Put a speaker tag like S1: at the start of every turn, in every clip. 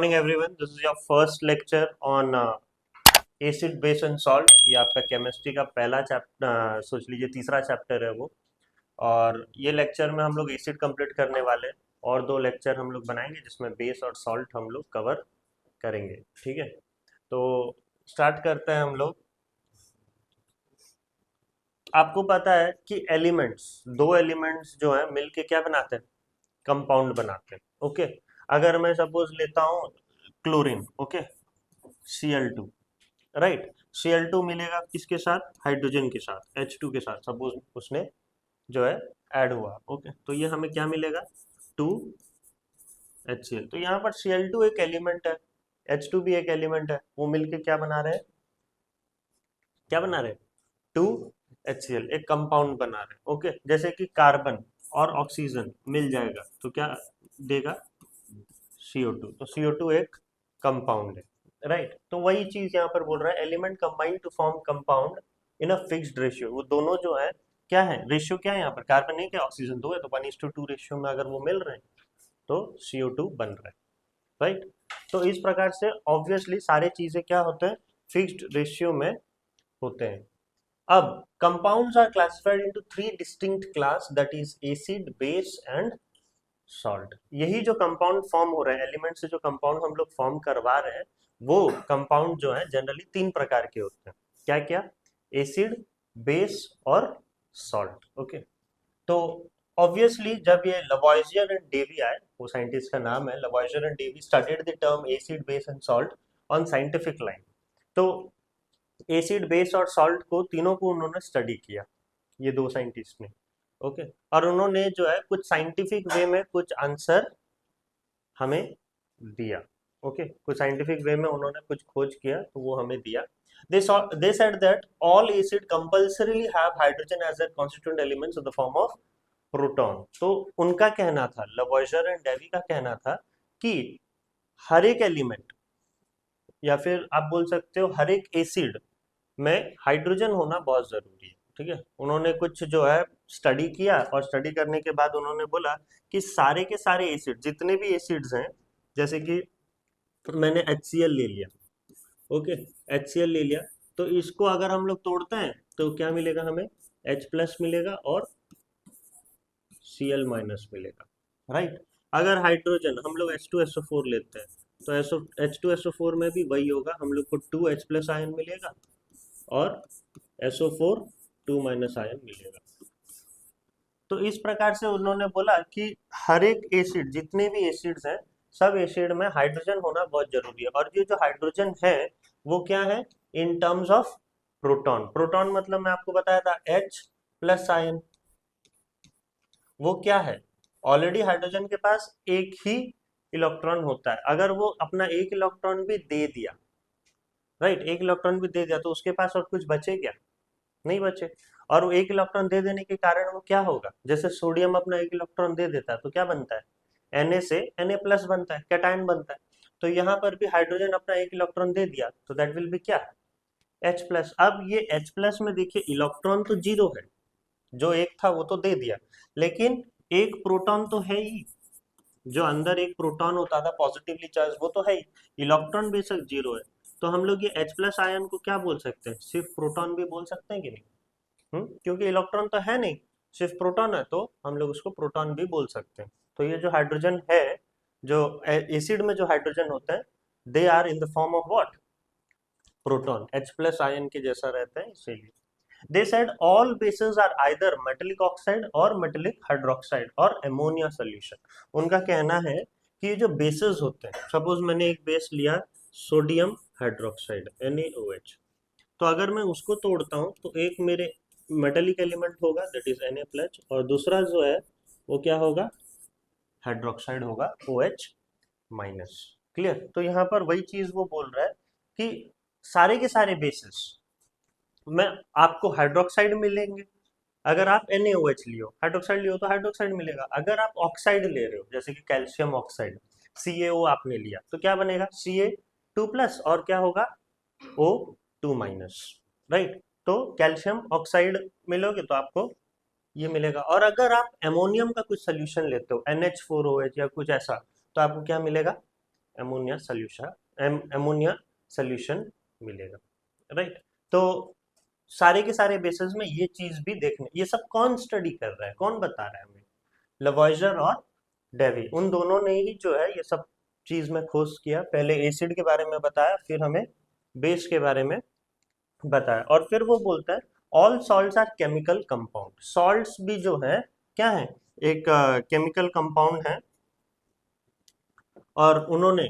S1: Morning everyone, this is your first lecture on acid base and salt। ये आपका chemistry का पहला chapter, सोच लीजिए तीसरा चैप्टर है वो। और ये लेक्चर में हम लोग एसिड कंप्लीट करने वाले हैं और दो लेक्चर हम लोग बनाएंगे जिसमें बेस और सॉल्ट हम लोग कवर करेंगे। ठीक है, तो स्टार्ट करते हैं हम लोग। आपको पता है कि एलिमेंट्स, दो एलिमेंट्स जो है मिलके क्या बनाते हैं, कंपाउंड बनाते हैं। ओके, अगर मैं सपोज लेता हूँ chlorine, okay, Cl2, right. Cl2 मिलेगा किसके साथ, हाइड्रोजन के साथ, H2 के साथ सपोज उसने जो है ऐड हुआ। ओके, तो ये हमें क्या मिलेगा, 2HCl। तो यहाँ पर Cl2 एक एलिमेंट है, H2 भी एक एलिमेंट है, वो मिलके क्या बना रहे हैं, क्या बना रहे हैं, 2HCl, एक कंपाउंड बना रहे हैं। ओके, जैसे कि कार्बन और ऑक्सीजन मिल जाएगा तो क्या देगा, CO2। तो CO2 एक कंपाउंड है, राइट। तो वही चीज यहाँ पर बोल रहा है, element combine to form compound in a fixed ratio. वो दोनों जो है क्या है, रेशियो क्या है यहाँ पर, कार्बन एक है ऑक्सीजन दो है, तो 1:2 रेशियो में अगर वो मिल रहे हैं तो CO2 बन रहा है, राइट। तो इस प्रकार से ऑब्वियसली सारे चीजें क्या होते हैं, फिक्स्ड रेशियो में होते हैं। अब compounds are classified into three distinct class, that is acid, base and salt. यही जो कंपाउंड फॉर्म हो रहे हैं, एलिमेंट से जो कंपाउंड हम लोग फॉर्म करवा रहे हैं, वो कंपाउंड जो है जनरली तीन प्रकार के होते हैं। क्या क्या, एसिड, बेस और सॉल्ट। ओके, तो ऑब्वियसली जब ये लवॉइजियर एंड डेवी आए, वो साइंटिस्ट का नाम है Lavoisier and Davy, studied the term acid, base and salt on scientific line. तो एसिड, बेस और सॉल्ट को तीनों को उन्होंने स्टडी किया, ये दो साइंटिस्ट ने। ओके, और उन्होंने जो है कुछ साइंटिफिक वे में कुछ आंसर हमें दिया। ओके, कुछ साइंटिफिक वे में उन्होंने कुछ खोज किया तो वो हमें दिया। they said that all acid compulsorily have hydrogen as their constituent elements in the form of proton। तो उनका कहना था, लवॉइजर एंड डेवी का कहना था कि हर एक एलिमेंट, या फिर आप बोल सकते हो हर एक एसिड में हाइड्रोजन होना बहुत जरूरी है। ठीक है, उन्होंने कुछ जो है स्टडी किया और स्टडी करने के बाद उन्होंने बोला कि सारे के सारे एसिड, जितने भी एसिड्स हैं, जैसे कि मैंने HCl ले लिया, ओके, HCl ले लिया, तो इसको अगर हम लोग तोड़ते हैं तो क्या मिलेगा हमें, H+ मिलेगा और Cl- मिलेगा, राइट। अगर हाइड्रोजन हम लोग H2SO4 लेते हैं तो H2SO4 में भी वही होगा, हम लोग को 2H+ आयन मिलेगा और SO4 2- आयन मिलेगा। तो इस प्रकार से उन्होंने बोला कि हर एक एसिड, जितने भी एसिड्स हैं, सब एसिड में हाइड्रोजन होना बहुत जरूरी है। और ये जो हाइड्रोजन है वो क्या है, in terms of proton. Proton मतलब मैं आपको बताया था H+ आयन। वो क्या है, ऑलरेडी हाइड्रोजन के पास एक ही इलेक्ट्रॉन होता है, अगर वो अपना एक इलेक्ट्रॉन भी दे दिया, राइट, एक इलेक्ट्रॉन भी दे दिया तो उसके पास और कुछ बचे क्या, नहीं बचे। और वो एक इलेक्ट्रॉन दे देने के कारण वो क्या होगा, जैसे सोडियम अपना एक इलेक्ट्रॉन दे देता है तो क्या बनता है, Na से Na+ बनता है, कैटायन बनता है। तो यहाँ पर भी हाइड्रोजन अपना एक इलेक्ट्रॉन दे दिया तो दैट विल बी क्या, H+। अब ये H+ में देखिए इलेक्ट्रॉन तो जीरो है, जो एक था वो तो दे दिया, लेकिन एक प्रोटॉन तो है ही, जो अंदर एक प्रोटॉन होता था पॉजिटिवली चार्ज, वो तो है ही। इलेक्ट्रॉन बेशक जीरो है, तो हम लोग ये H+ आयन को क्या बोल सकते हैं, सिर्फ प्रोटॉन भी बोल सकते हैं कि नहीं, क्योंकि इलेक्ट्रॉन तो है नहीं, सिर्फ प्रोटॉन है, तो हम लोग उसको प्रोटॉन भी बोल सकते हैं। तो ये जो हाइड्रोजन है, जो एसिड में जो हाइड्रोजन होते हैं, they are in the form of what, proton, H+ ion के जैसा रहता है, इसीलिए they said all bases are either metallic oxide और metallic hydroxide और ammonia solution। उनका कहना है कि ये जो बेसेस होते हैं, सपोज मैंने एक बेस लिया सोडियम हाइड्रोक्साइड NaOH, तो अगर मैं उसको तोड़ता हूँ तो एक मेरे मेटेलिक एलिमेंट होगा दैट इज Na+, और दूसरा जो है वो क्या होगा, हाइड्रोक्साइड होगा OH-। क्लियर। तो यहाँ पर वही चीज वो बोल रहा है कि सारे के सारे बेसिस में आपको हाइड्रोक्साइड मिलेंगे। अगर आप NaOH लियो, हाइड्रोक्साइड लियो तो हाइड्रोक्साइड मिलेगा। अगर आप ऑक्साइड ले रहे हो जैसे कि कैल्शियम ऑक्साइड, CaO आपने लिया तो क्या बनेगा, Ca2+ और क्या होगा, O2-, राइट। तो कैल्शियम ऑक्साइड मिलोगे तो आपको ये मिलेगा। और अगर आप एमोनियम का कुछ सोल्यूशन लेते हो NH4OH या कुछ ऐसा, तो आपको क्या मिलेगा, अमोनिया सोल्यूशन अमोनिया सोल्यूशन मिलेगा, राइट। तो सारे के सारे बेसिस में ये चीज भी देखने, ये सब कौन स्टडी कर रहा है, कौन बता रहा है हमें, लवॉइजर और डेवी, उन दोनों ने ही जो है ये सब चीज में खोज किया। पहले एसिड के बारे में बताया, फिर हमें बेस के बारे में बताया, और फिर वो बोलता है all salts are chemical compound. Salts भी जो है क्या है, एक केमिकल कंपाउंड है। और उन्होंने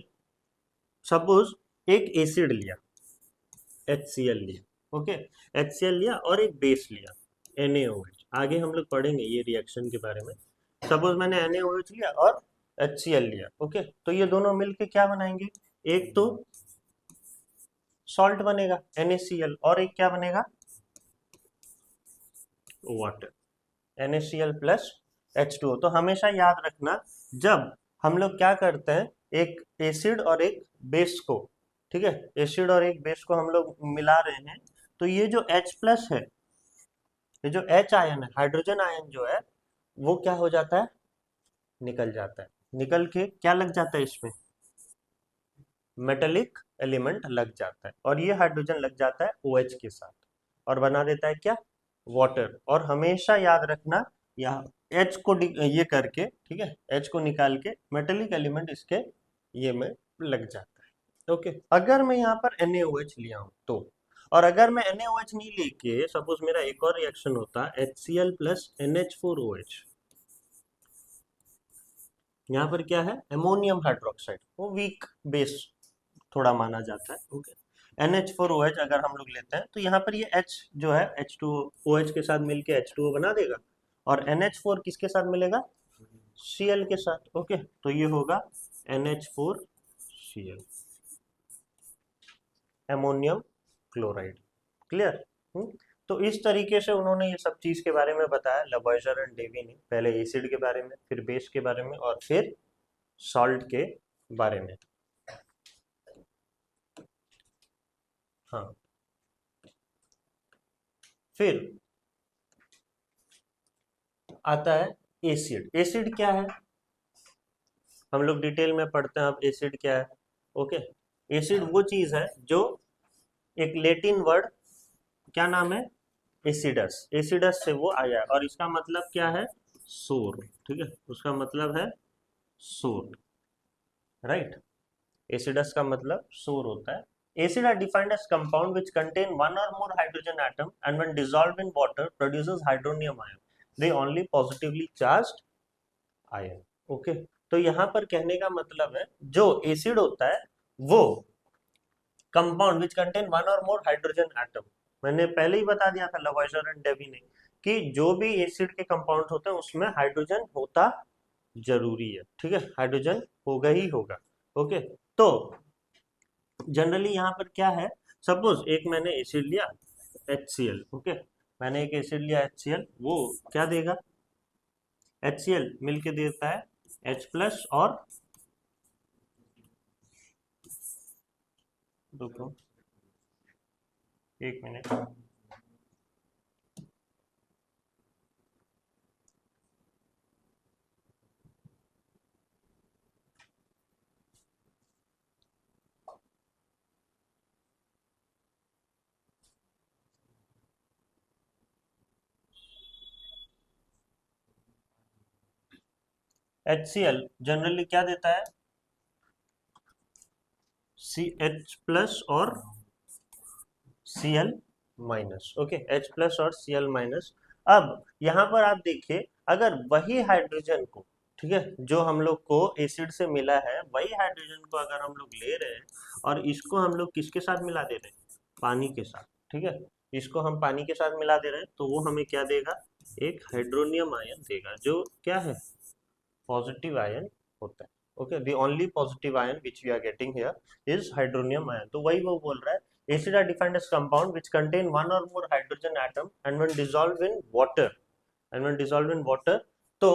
S1: सपोज एक एसिड लिया, HCl लिया, ओके, HCl लिया और एक बेस लिया NaOH। आगे हम लोग पढ़ेंगे ये रिएक्शन के बारे में। सपोज मैंने NaOH लिया और HCl लिया, ओके, तो ये दोनों मिलके क्या बनाएंगे, एक तो सॉल्ट बनेगा NaCl, और एक क्या बनेगा, वाटर, NaCl प्लस H2O। तो हमेशा याद रखना, जब हम लोग क्या करते हैं, एक एसिड और एक बेस को, ठीक है, एसिड और एक बेस को हम लोग मिला रहे हैं, तो ये जो H प्लस है, ये जो H आयन है, हाइड्रोजन आयन जो है, वो क्या हो जाता है, निकल जाता है। निकल के क्या लग जाता है, इसमें मेटेलिक एलिमेंट लग जाता है, और ये हाइड्रोजन लग जाता है OH के साथ, और बना देता है क्या, वाटर। और हमेशा याद रखना, यहाँ H को ये करके, ठीक है, H को निकाल के मेटेलिक एलिमेंट इसके ये में लग जाता है, ओके। अगर मैं यहाँ पर NaOH लिया हूँ तो, और अगर मैं NaOH नहीं लेके सपोज मेरा एक और रिएक्शन होता HCl प्लस NH4OH, यहाँ पर क्या है, अमोनियम हाइड्रोक्साइड, वो वीक बेस थोड़ा माना जाता है, ओके। NH4OH अगर हम लोग लेते हैं तो यहाँ पर ये H जो है H2OH के साथ मिलके H2O बना देगा, और NH4 किसके साथ मिलेगा, Cl के साथ, ओके। तो ये होगा NH4Cl, अमोनियम क्लोराइड, क्लियर। तो इस तरीके से उन्होंने ये सब चीज के बारे में बताया, लवॉइजर एंड डेवी ने, पहले एसिड के बारे में, फिर बेस के बारे में, और फिर सॉल्ट के बारे में। हाँ, फिर आता है एसिड। एसिड क्या है, हम लोग डिटेल में पढ़ते हैं अब एसिड क्या है, ओके। एसिड वो चीज है जो, एक लेटिन वर्ड, क्या नाम है, एसिडस, एसिडस से वो आया है, और इसका मतलब क्या है, सोर, ठीक है, उसका मतलब है सोर, राइट। एसिडस का मतलब सोर होता है। Acid are defined as compound which contain one or more hydrogen atom and when dissolved in water produces hydronium ion. They only positively charged ion. Okay. तो यहाँ पर कहने का मतलब है, जो एसिड होता है वो कंपाउंड विच कंटेन वन और मोर हाइड्रोजन एटम, मैंने पहले ही बता दिया था लवॉइजर एंड डेवी ने, कि जो भी एसिड के कंपाउंड होते हैं उसमें हाइड्रोजन होता जरूरी है, ठीक है, हाइड्रोजन होगा ही होगा, ओके। तो जनरली यहाँ पर क्या है, सपोज एक मैंने एसिड लिया HCl, ओके, मैंने एक एसिड लिया HCl, वो क्या देगा, HCl मिलके देता है H प्लस, और रुको एक मिनट, HCl जनरली क्या देता है, CH प्लस और Cl minus, okay, H plus और Cl माइनस। अब यहाँ पर आप देखिए, अगर वही हाइड्रोजन को, ठीक है, जो हम लोग को एसिड से मिला है, वही हाइड्रोजन को अगर हम लोग ले रहे हैं और इसको हम लोग किसके साथ मिला दे रहे हैं, पानी के साथ, ठीक है, इसको हम पानी के साथ मिला दे रहे हैं, तो वो हमें क्या देगा, एक हाइड्रोनियम आयन देगा, जो क्या है, पॉजिटिव आयन होता है, okay. The only positive ion which we are getting here is hydronium ion. तो वही वो बोल रहा है, acid are defined as compound which contain one और more hydrogen atom and when dissolved in water, तो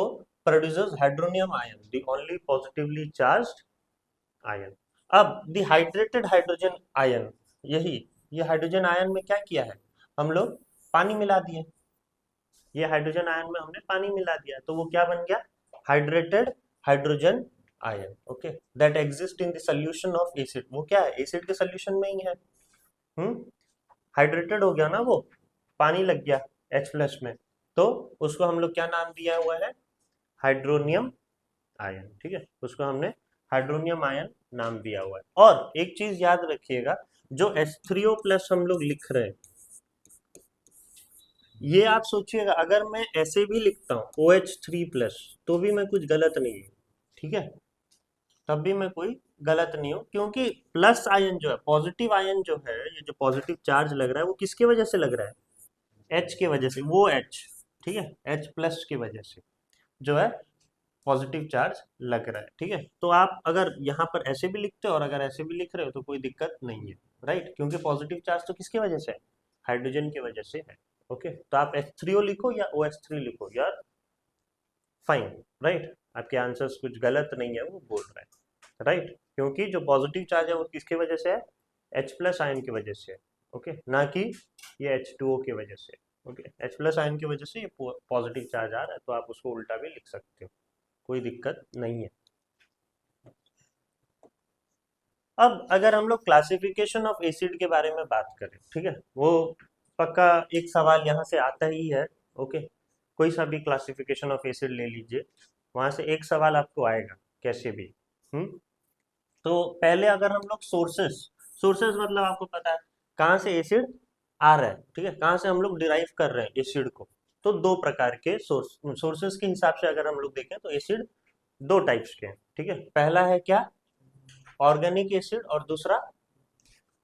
S1: produces hydronium ion, the only positively charged ion. अब the hydrated hydrogen ion, यही, ये हाइड्रोजन आयन में क्या किया है, हम लोग पानी मिला दिए, ये हाइड्रोजन आयन में हमने पानी मिला दिया, तो वो क्या बन गया, hydrated hydrogen ion, okay, that exist in the solution of acid. वो क्या है, एसिड के सोल्यूशन में ही है। हाइड्रेटेड हो गया ना वो, पानी लग गया H प्लस में, तो उसको हम लोग क्या नाम दिया हुआ है, हाइड्रोनियम आयन। ठीक है, उसको हमने हाइड्रोनियम आयन नाम दिया हुआ है। और एक चीज याद रखिएगा, जो H3O प्लस हम लोग लिख रहे हैं, ये आप सोचिएगा अगर मैं ऐसे भी लिखता हूँ OH3 प्लस, तो भी मैं कुछ गलत नहीं हूँ। ठीक है, तब भी मैं कोई गलत नहीं हूँ, क्योंकि प्लस आयन जो है, पॉजिटिव आयन जो है, ये जो पॉजिटिव चार्ज लग रहा है वो किसकी वजह से लग रहा है, H की वजह से, वो H, ठीक है, H प्लस की वजह से जो है पॉजिटिव चार्ज लग रहा है। ठीक है, तो आप अगर यहाँ पर ऐसे भी लिखते हो और अगर ऐसे भी लिख रहे हो तो कोई दिक्कत नहीं है, राइट, क्योंकि पॉजिटिव चार्ज तो किसकी वजह से है, हाइड्रोजन की वजह से है। ओके, तो आप H3O लिखो या OH3 लिखो, यार फाइन, राइट, आपके आंसर्स कुछ गलत नहीं है वो बोल रहा है, राइट, क्योंकि जो पॉजिटिव चार्ज है वो किसकी वजह से है, H प्लस आयन की वजह से है। ओके, ना कि ये H2O की वजह से। ओके, H प्लस आयन की वजह से ये पॉजिटिव चार्ज आ रहा है, तो आप उसको उल्टा भी लिख सकते हो, कोई दिक्कत नहीं है। अब अगर हम लोग क्लासिफिकेशन ऑफ एसिड के बारे में बात करें, ठीक है, वो पक्का एक सवाल यहाँ से आता ही है। ओके, कोई सा भी क्लासिफिकेशन ऑफ एसिड ले लीजिए, वहां से एक सवाल आपको आएगा कैसे भी। हम्म तो पहले अगर हम लोग सोर्सेस, सोर्सेस मतलब आपको पता है कहाँ से एसिड आ रहा है, ठीक है, कहाँ से हम लोग डिराइव कर रहे हैं एसिड को। तो दो प्रकार के सोर्सेस के हिसाब से अगर हम लोग देखें तो एसिड दो टाइप्स के हैं। ठीक है, पहला है क्या, ऑर्गेनिक एसिड, और दूसरा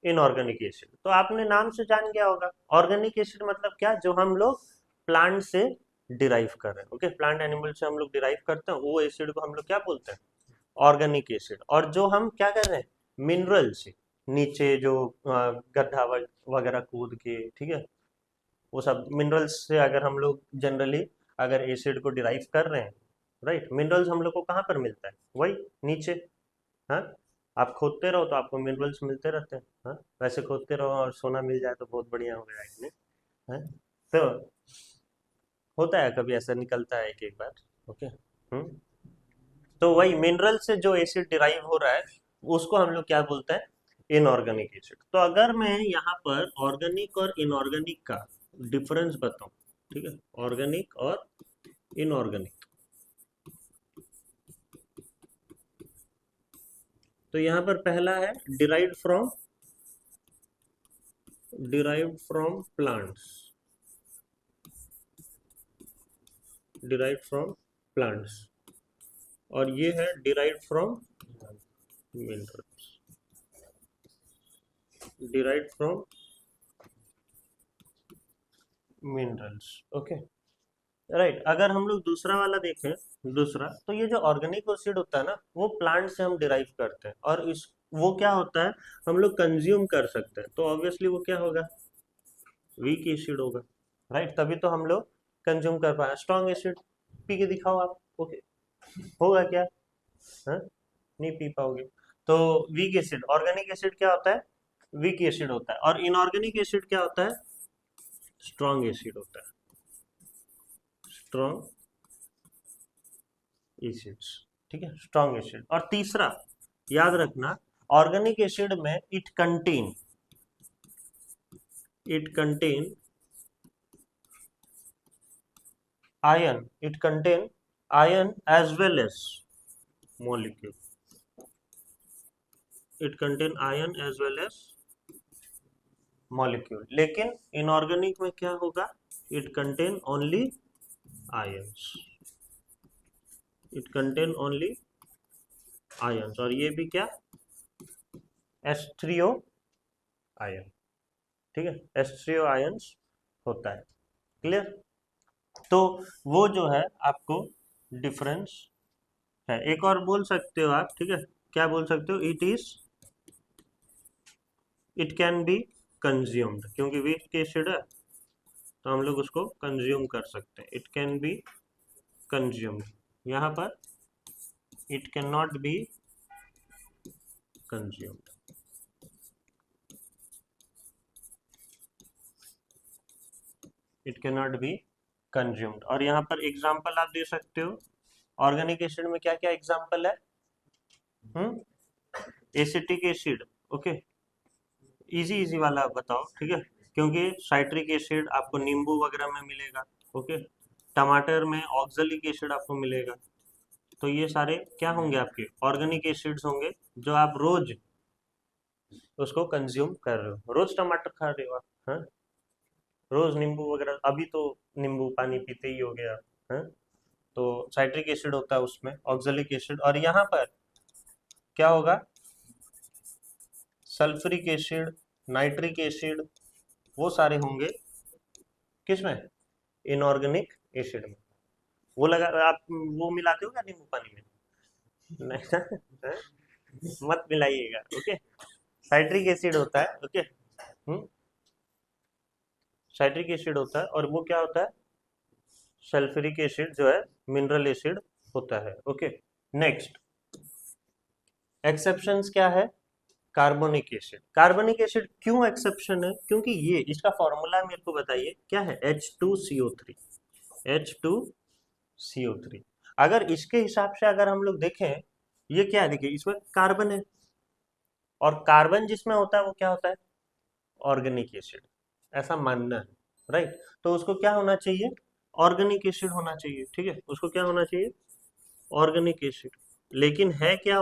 S1: इनऑर्गेनिक एसिड। तो आपने नाम से जान गया होगा, ऑर्गेनिक एसिड मतलब क्या, जो हम लोग प्लांट से डिराइव कर रहे हैं। ओके, प्लांट एनिमल से हम लोग डिराइव करते हैं, वो एसिड को हम लोग क्या बोलते हैं, ऑर्गेनिक एसिड। और जो हम क्या कर रहे हैं, मिनरल से नीचे जो गड्ढा वगैरह कूद के, ठीक है, वो सब मिनरल्स से अगर हम लोग जनरली अगर एसिड को डिराइव कर रहे हैं, राइट, मिनरल्स हम लोग को कहाँ पर मिलता है, वही नीचे। हाँ, आप खोदते रहो तो आपको मिनरल्स मिलते रहते हैं। हाँ, वैसे खोदते रहो और सोना मिल जाए तो बहुत बढ़िया हो गया इसमें। हाँ, तो होता है कभी ऐसा निकलता है एक एक बार। ओके, तो वही मिनरल से जो एसिड डिराइव हो रहा है उसको हम लोग क्या बोलते हैं, इनऑर्गेनिक एसिड। तो अगर मैं यहाँ पर ऑर्गेनिक और इनऑर्गेनिक का डिफरेंस बताऊं, ठीक है, ऑर्गेनिक और इनऑर्गेनिक, तो यहाँ पर पहला है derived from plants, derived from plants, और ये है derived from minerals, derived from minerals. Okay, right, अगर हम लोग दूसरा वाला देखें, दूसरा, तो ये जो ऑर्गेनिक एसिड होता है ना, वो प्लांट से हम डिराइव करते हैं, और इस वो क्या होता है, हम लोग कंज्यूम कर सकते हैं, तो ऑब्वियसली वो क्या होगा, वीक एसिड होगा, राइट, तभी तो हम लोग कंज्यूम कर पाए। स्ट्रॉन्ग एसिड पी के दिखाओ आप, ओके, होगा क्या, हाँ, नहीं पी पाओगे। तो वीक एसिड, ऑर्गेनिक एसिड क्या होता है, वीक एसिड होता है, और इनऑर्गेनिक एसिड क्या होता है, स्ट्रॉन्ग एसिड होता है, स्ट्रॉन्ग एसिड्स। ठीक है, स्ट्रॉन्ग एसिड। और तीसरा याद रखना, ऑर्गेनिक एसिड में it contain ion as well as molecule, it contain ion as well as molecule. लेकिन इनऑर्गेनिक में क्या होगा, it contain only ions, it contain only ions, और ये भी क्या, H3O आयन। ठीक है, H3O आयंस होता है, क्लियर। तो वो जो है आपको डिफरेंस है। एक और बोल सकते हो आप, ठीक है, क्या बोल सकते हो, इट कैन बी कंज्यूम्ड, क्योंकि वीक एसिड है तो हम लोग उसको कंज्यूम कर सकते हैं, इट कैन बी कंज्यूम्ड। यहाँ पर it can not be consumed, it can not be consumed. और यहाँ पर एग्जाम्पल आप दे सकते हो, ऑर्गेनिक एसिड में क्या क्या एग्जाम्पल है, acetic acid, okay, easy easy वाला बताओ, ठीक है, क्योंकि साइट्रिक एसिड आपको नींबू वगैरह में मिलेगा, ओके, टमाटर में ऑक्जेलिक एसिड आपको मिलेगा। तो ये सारे क्या होंगे, आपके ऑर्गेनिक एसिड्स होंगे जो आप रोज उसको कंज्यूम कर रहे हो, रोज टमाटर खा रहे हो आप, हाँ, रोज नींबू वगैरह, अभी तो नींबू पानी पीते ही हो गया, हाँ, तो साइट्रिक एसिड होता है उसमें, ऑक्जेलिक एसिड, और यहाँ पर क्या होगा, सल्फ्यूरिक एसिड, नाइट्रिक एसिड, वो सारे होंगे किसमें, इनऑर्गेनिक एसिड में। वो लगा आप वो मिलाते हो क्या नींबू पानी में, नहीं ना, हाँ? मत मिलाइएगा, ओके, साइट्रिक एसिड होता है, ओके, साइट्रिक एसिड होता है, और वो क्या होता है, सल्फ्यूरिक एसिड जो है मिनरल एसिड होता है, ओके। नेक्स्ट एक्सेप्शंस क्या है, कार्बोनिक एसिड, कार्बोनिक एसिड क्यों एक्सेप्शन है, क्योंकि ये इसका फॉर्मूला मेरे को बताइए क्या है, H2CO3, H2CO3, अगर इसके हिसाब से अगर हम लोग देखें, ये क्या है, देखिए इसमें कार्बन है, और कार्बन जिसमें होता है वो क्या होता है, ऑर्गेनिक एसिड, ऐसा मानना है, राइट, तो उसको क्या होना चाहिए, ऑर्गेनिक एसिड होना चाहिए, ठीक है, उसको क्या होना चाहिए, ऑर्गेनिक एसिड, लेकिन है क्या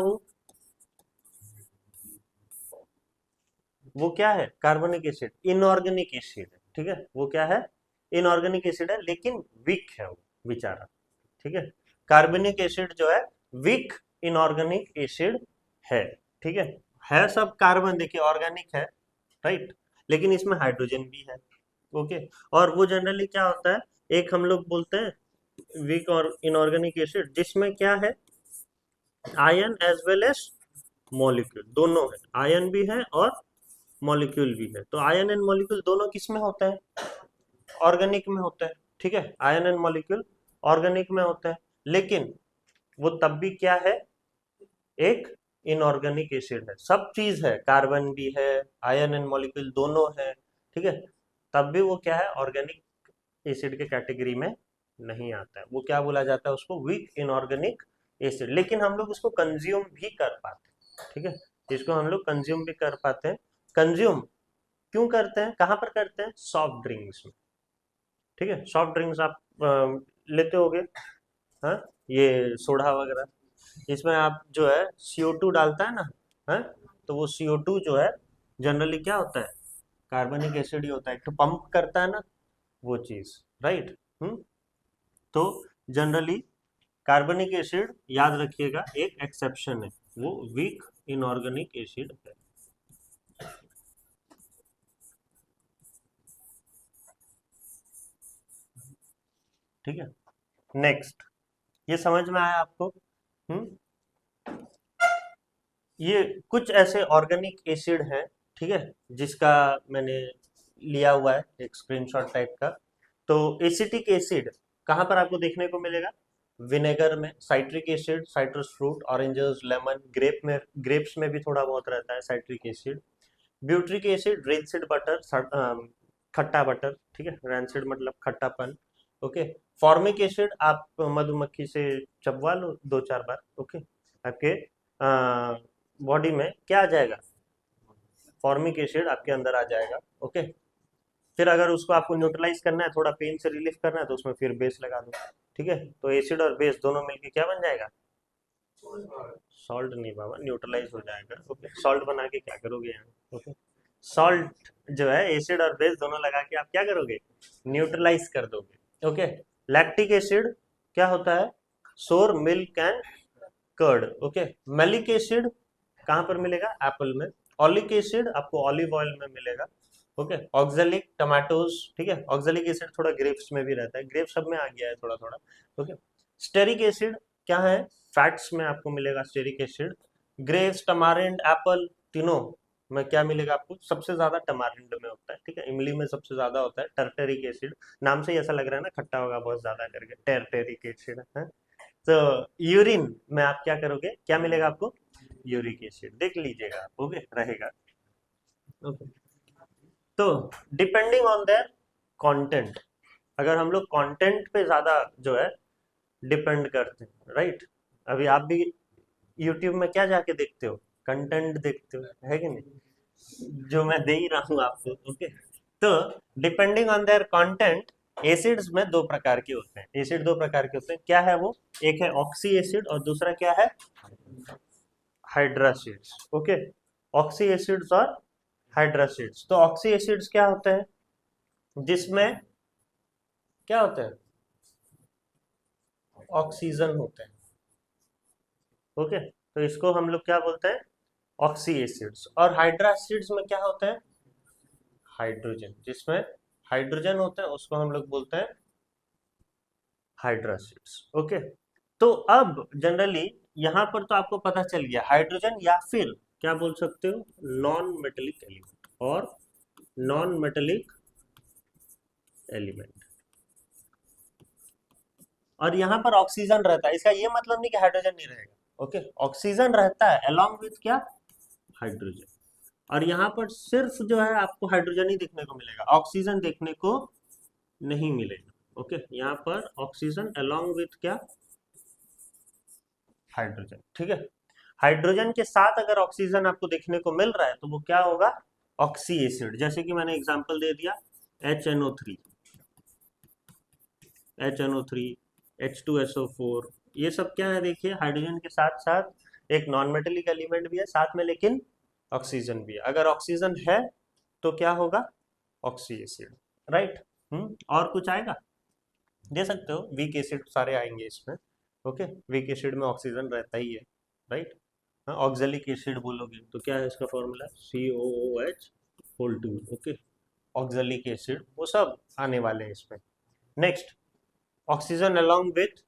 S1: वो क्या है, कार्बोनिक एसिड, इनऑर्गेनिक एसिड है, ठीक है, वो क्या है, इनऑर्गेनिक एसिड है, लेकिन वीक है वो बेचारा, ठीक है, कार्बोनिक एसिड जो है वीक इनऑर्गेनिक एसिड है, ठीक है सब कार्बन देखिए ऑर्गेनिक है, राइट, लेकिन इसमें हाइड्रोजन भी है, ओके, और वो जनरली क्या होता है, एक हम लोग बोलते हैं वीक और इनऑर्गेनिक एसिड, जिसमें क्या है, ion as well as molecule दोनों है, आयन भी है और मॉलिक्यूल भी है, तो आयन एंड मॉलिक्यूल दोनों किस में होता है, ऑर्गेनिक में होता है, ठीक है, आयन एंड मॉलिक्यूल ऑर्गेनिक में होता है, लेकिन वो तब भी क्या है, एक इनऑर्गेनिक एसिड है, सब चीज है, कार्बन भी है, आयन एंड मॉलिक्यूल दोनों है, ठीक है, तब भी वो क्या है, ऑर्गेनिक एसिड के कैटेगरी में नहीं आता है, वो क्या बोला जाता है उसको, वीक इनऑर्गेनिक एसिड, लेकिन हम लोग उसको कंज्यूम भी कर पाते हैं, ठीक है, इसको हम लोग कंज्यूम भी कर पाते हैं, कंज्यूम क्यों करते हैं, कहाँ पर करते हैं, सॉफ्ट ड्रिंक्स में, ठीक है, सॉफ्ट ड्रिंक्स आप लेते होगे, हाँ, ये सोडा वगैरह, इसमें आप जो है CO2 डालता है ना, है, तो वो CO2 जो है जनरली क्या होता है, कार्बनिक एसिड ही होता है, तो पंप करता है ना वो चीज, राइट, तो जनरली कार्बनिक एसिड याद रखिएगा एक एक्सेप्शन है, वो वीक इनऑर्गेनिक एसिड है, ठीक है। नेक्स्ट, ये समझ में आया आपको, हम्म, ये कुछ ऐसे ऑर्गेनिक एसिड हैं, ठीक है, जिसका मैंने लिया हुआ है एक स्क्रीनशॉट टाइप का, तो एसिटिक एसिड कहाँ पर आपको देखने को मिलेगा, विनेगर में, citric acid citrus fruit, oranges, lemon, grape में, ग्रेप्स में भी थोड़ा बहुत रहता है citric acid, butyric acid, rancid butter, खट्टा बटर, ठीक है, रेंसिड मतलब खट्टापन, ओके, फॉर्मिक एसिड आप मधुमक्खी से चबवा लो 2-4 बार, ओके, आपके बॉडी में क्या आ जाएगा, फॉर्मिक एसिड आपके अंदर आ जाएगा, ओके, फिर अगर उसको आपको न्यूट्रलाइज करना है, थोड़ा पेन से रिलीफ करना है, तो उसमें फिर बेस लगा दो, ठीक है, तो एसिड और बेस दोनों मिलके क्या बन जाएगा, सॉल्ट नहीं बाबा, न्यूट्रलाइज हो जाएगा, ओके, सॉल्ट बना के क्या करोगे यहाँ, ओके, सॉल्ट जो है एसिड और बेस दोनों लगा के आप क्या करोगे, न्यूट्रलाइज कर दोगे, ओके, लैक्टिक एसिड क्या होता है, sour milk and curd, okay, malic acid कहाँ पर मिलेगा, एप्पल में, ऑलिक एसिड आपको ऑलिव ऑयल में मिलेगा, ओके, ऑक्जेलिक टमाटोज, ठीक है, ऑक्जेलिक एसिड थोड़ा ग्रेप्स में भी रहता है, ग्रेप्स सब में आ गया है थोड़ा थोड़ा, ओके, स्टेरिक एसिड क्या है, फैट्स में आपको मिलेगा स्टेरिक एसिड, ग्रेप्स, टमारिंड, एप्पल, तीनों में क्या मिलेगा आपको, सबसे ज्यादा टमारिंड में होता है, ठीक है, इमली में सबसे ज्यादा होता है टर्टेरिक एसिड, नाम से ही ऐसा लग रहा है ना खट्टा होगा बहुत ज्यादा करके, टर्टेरिक एसिड है, तो यूरिन में आप क्या करोगे, क्या मिलेगा आपको, यूरिक एसिड, देख लीजिएगा, ओके, रहेगा, ओके, तो डिपेंडिंग ऑन देयर कंटेंट, अगर हम लोग कंटेंट पे ज्यादा जो है डिपेंड करते हैं, राइट, अभी आप भी यूट्यूब में क्या जाके देखते हो, कंटेंट देखते हो, है कि नहीं, जो मैं दे ही रहा हूँ आपको। ओके, तो depending on their content, acids में दो प्रकार के होते हैं, एसिड दो प्रकार के होते हैं, क्या है वो, एक है ऑक्सी एसिड और दूसरा क्या है, हाइड्रासिड्स। ओके, ऑक्सी एसिड्स और हाइड्रासिड्स। तो ऑक्सी एसिड्स क्या होते हैं, जिसमें क्या होते हैं, ऑक्सीजन होते हैं। ओके, तो इसको हम लोग क्या बोलते हैं, ऑक्सी एसिड्स। और हाइड्रासिड्स में क्या होते हैं, हाइड्रोजन, जिसमें हाइड्रोजन होता है उसको हम लोग बोलते हैं हाइड्रासिड्स। ओके, तो अब जनरली यहां पर तो आपको पता चल गया, हाइड्रोजन या फिर क्या बोल सकते हो, नॉन मेटेलिक एलिमेंट और नॉन मेटेलिक एलिमेंट। और यहाँ पर ऑक्सीजन रहता है, इसका ये मतलब नहीं कि हाइड्रोजन नहीं रहेगा। ओके, ऑक्सीजन रहता है अलोंग विथ क्या, हाइड्रोजन। और यहाँ पर सिर्फ जो है आपको हाइड्रोजन ही देखने को मिलेगा, ऑक्सीजन देखने को नहीं मिलेगा। ओके, यहाँ पर ऑक्सीजन अलोंग विथ क्या, हाइड्रोजन। ठीक है, हाइड्रोजन के साथ अगर ऑक्सीजन आपको देखने को मिल रहा है तो वो क्या होगा, ऑक्सी एसिड। जैसे कि मैंने एग्जांपल दे दिया, HNO3, HNO3, H2SO4, ये सब क्या है, देखिए हाइड्रोजन के साथ साथ एक नॉन मेटेलिक एलिमेंट भी है साथ में, लेकिन ऑक्सीजन भी है। अगर ऑक्सीजन है तो क्या होगा, ऑक्सी एसिड। राइट। और कुछ आएगा, दे सकते हो, वीक एसिड सारे आएंगे इसमें। ओके, वीक एसिड में ऑक्सीजन रहता ही है। राइट। हाँ, ऑक्जेलिक एसिड बोलोगे तो क्या है इसका formula, COOH(2). Okay, oxalic acid, वो सब आने वाले हैं इसमें। Next, oxygen along with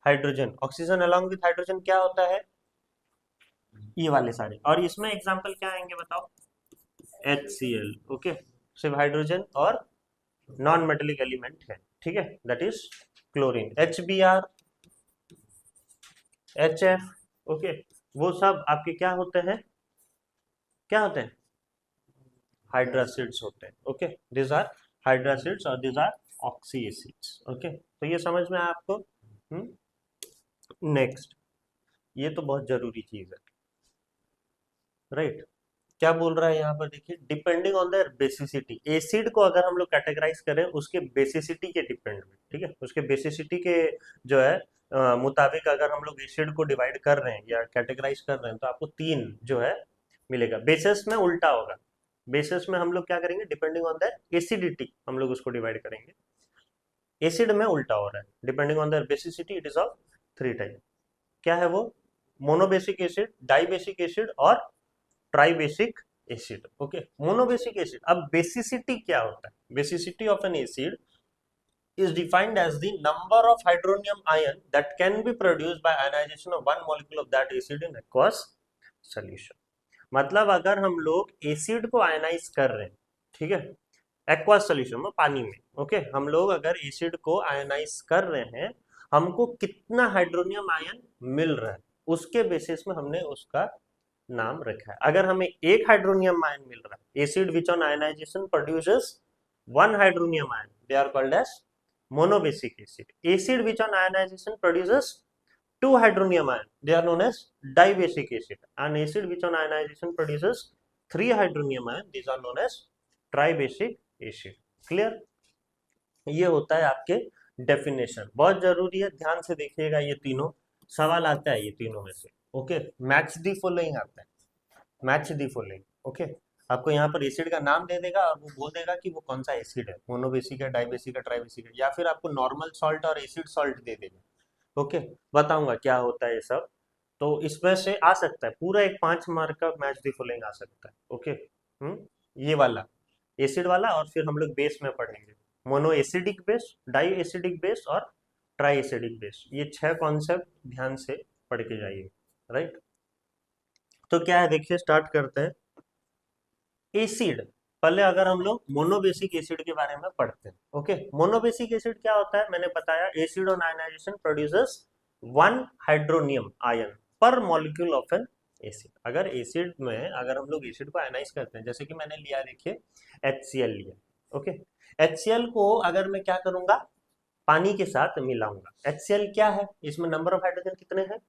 S1: hydrogen. Oxygen along with hydrogen क्या होता है, ये वाले सारे। और इसमें एग्जांपल क्या आएंगे बताओ, HCl। ओके, सिर्फ हाइड्रोजन और नॉन मेटेलिक एलिमेंट है। ठीक है, that is chlorine. HBr, HF। Okay, वो सब आपके क्या होते हैं, क्या होते हैं, हाइड्रासिड्स होते हैं। ओके, दिस आर हाइड्रासिड्स और this are oxy acids. Okay, तो ये समझ में आया आपको। नेक्स्ट, ये तो बहुत जरूरी चीज है। राइट, क्या बोल रहा है यहाँ पर, देखिए, depending on the basicity, acid को अगर हम लोग कैटेगराइज करें उसके बेसिसिटी के डिपेंड में, ठीक है, उसके बेसिसिटी के जो है मुताबिक अगर हम लोग एसिड को डिवाइड कर रहे हैं या कैटेगराइज कर रहे हैं तो आपको तीन जो है मिलेगा। बेसिस में उल्टा होगा, बेसिस में हम लोग क्या करेंगे, डिपेंडिंग ऑन द एसिडिटी हम लोग उसको डिवाइड करेंगे। एसिड में उल्टा हो रहा है, depending on the basicity it is of 3 type. क्या है वो, मोनोबेसिक एसिड, डाइबेसिक एसिड और tribasic acid. Okay, monobasic acid. अब बेसिसिटी क्या होता है, basicity of an acid is defined as the number of hydronium ion that can be produced by ionization of one molecule of that acid in aqueous solution। मतलब अगर हम लोग acid को ionise कर रहे हैं, ठीक है, एक्वास सोल्यूशन में, पानी में। ओके, हम लोग अगर एसिड को आयनाइज कर रहे हैं, हमको कितना हाइड्रोनियम आयन मिल रहा है उसके बेसिस में हमने उसका नाम रखा है। अगर हमें एक हाइड्रोनियम आयन मिल रहा है, acid which on ionization produces one hydronium ion, they are called as monobasic acid. Acid which on ionization produces two hydronium ion, they are known as dibasic acid. An acid which on ionization produces 3 hydronium ion, these are known as tribasic acid। Clear, ये होता है आपके definition, बहुत जरूरी है, ध्यान से देखिएगा, ये तीनों सवाल आता है, ये तीनों में से। ओके, मैच दी फॉलोइंग आता है, मैच दी फॉलोइंग। ओके, आपको यहाँ पर एसिड का नाम दे देगा और वो बोल देगा कि वो कौन सा एसिड है, मोनोबेसिक है, डाइबेसिक है, ट्राइबेसिक है, या फिर आपको नॉर्मल सॉल्ट और एसिड सॉल्ट दे देगा। ओके, बताऊंगा क्या होता है ये सब। तो इसमें से आ सकता है पूरा एक 5 मार्क का मैच दी फॉलोइंग आ सकता है। ओके, ये वाला एसिड वाला, और फिर हम लोग बेस में पढ़ेंगे, mono acidic base, di acidic base और ट्राई एसिडिक बेस। ये 6 कॉन्सेप्ट ध्यान से पढ़ के जाइए। राइट, तो क्या है, देखिए स्टार्ट करते हैं। एसिड, पहले अगर हम लोग मोनोबेसिक एसिड के बारे में पढ़ते हैं। ओके, मोनोबेसिक एसिड क्या होता है, मैंने बताया, acid on ionization produces one hydronium ion per molecule of an acid. अगर एसिड में अगर हम लोग एसिड को आयनाइज करते हैं, जैसे कि मैंने लिया, देखिए HCl लिया। ओके, HCl को अगर मैं क्या करूंगा, पानी के साथ मिलाऊंगा। HCl क्या है, इसमें नंबर ऑफ हाइड्रोजन कितने हैं,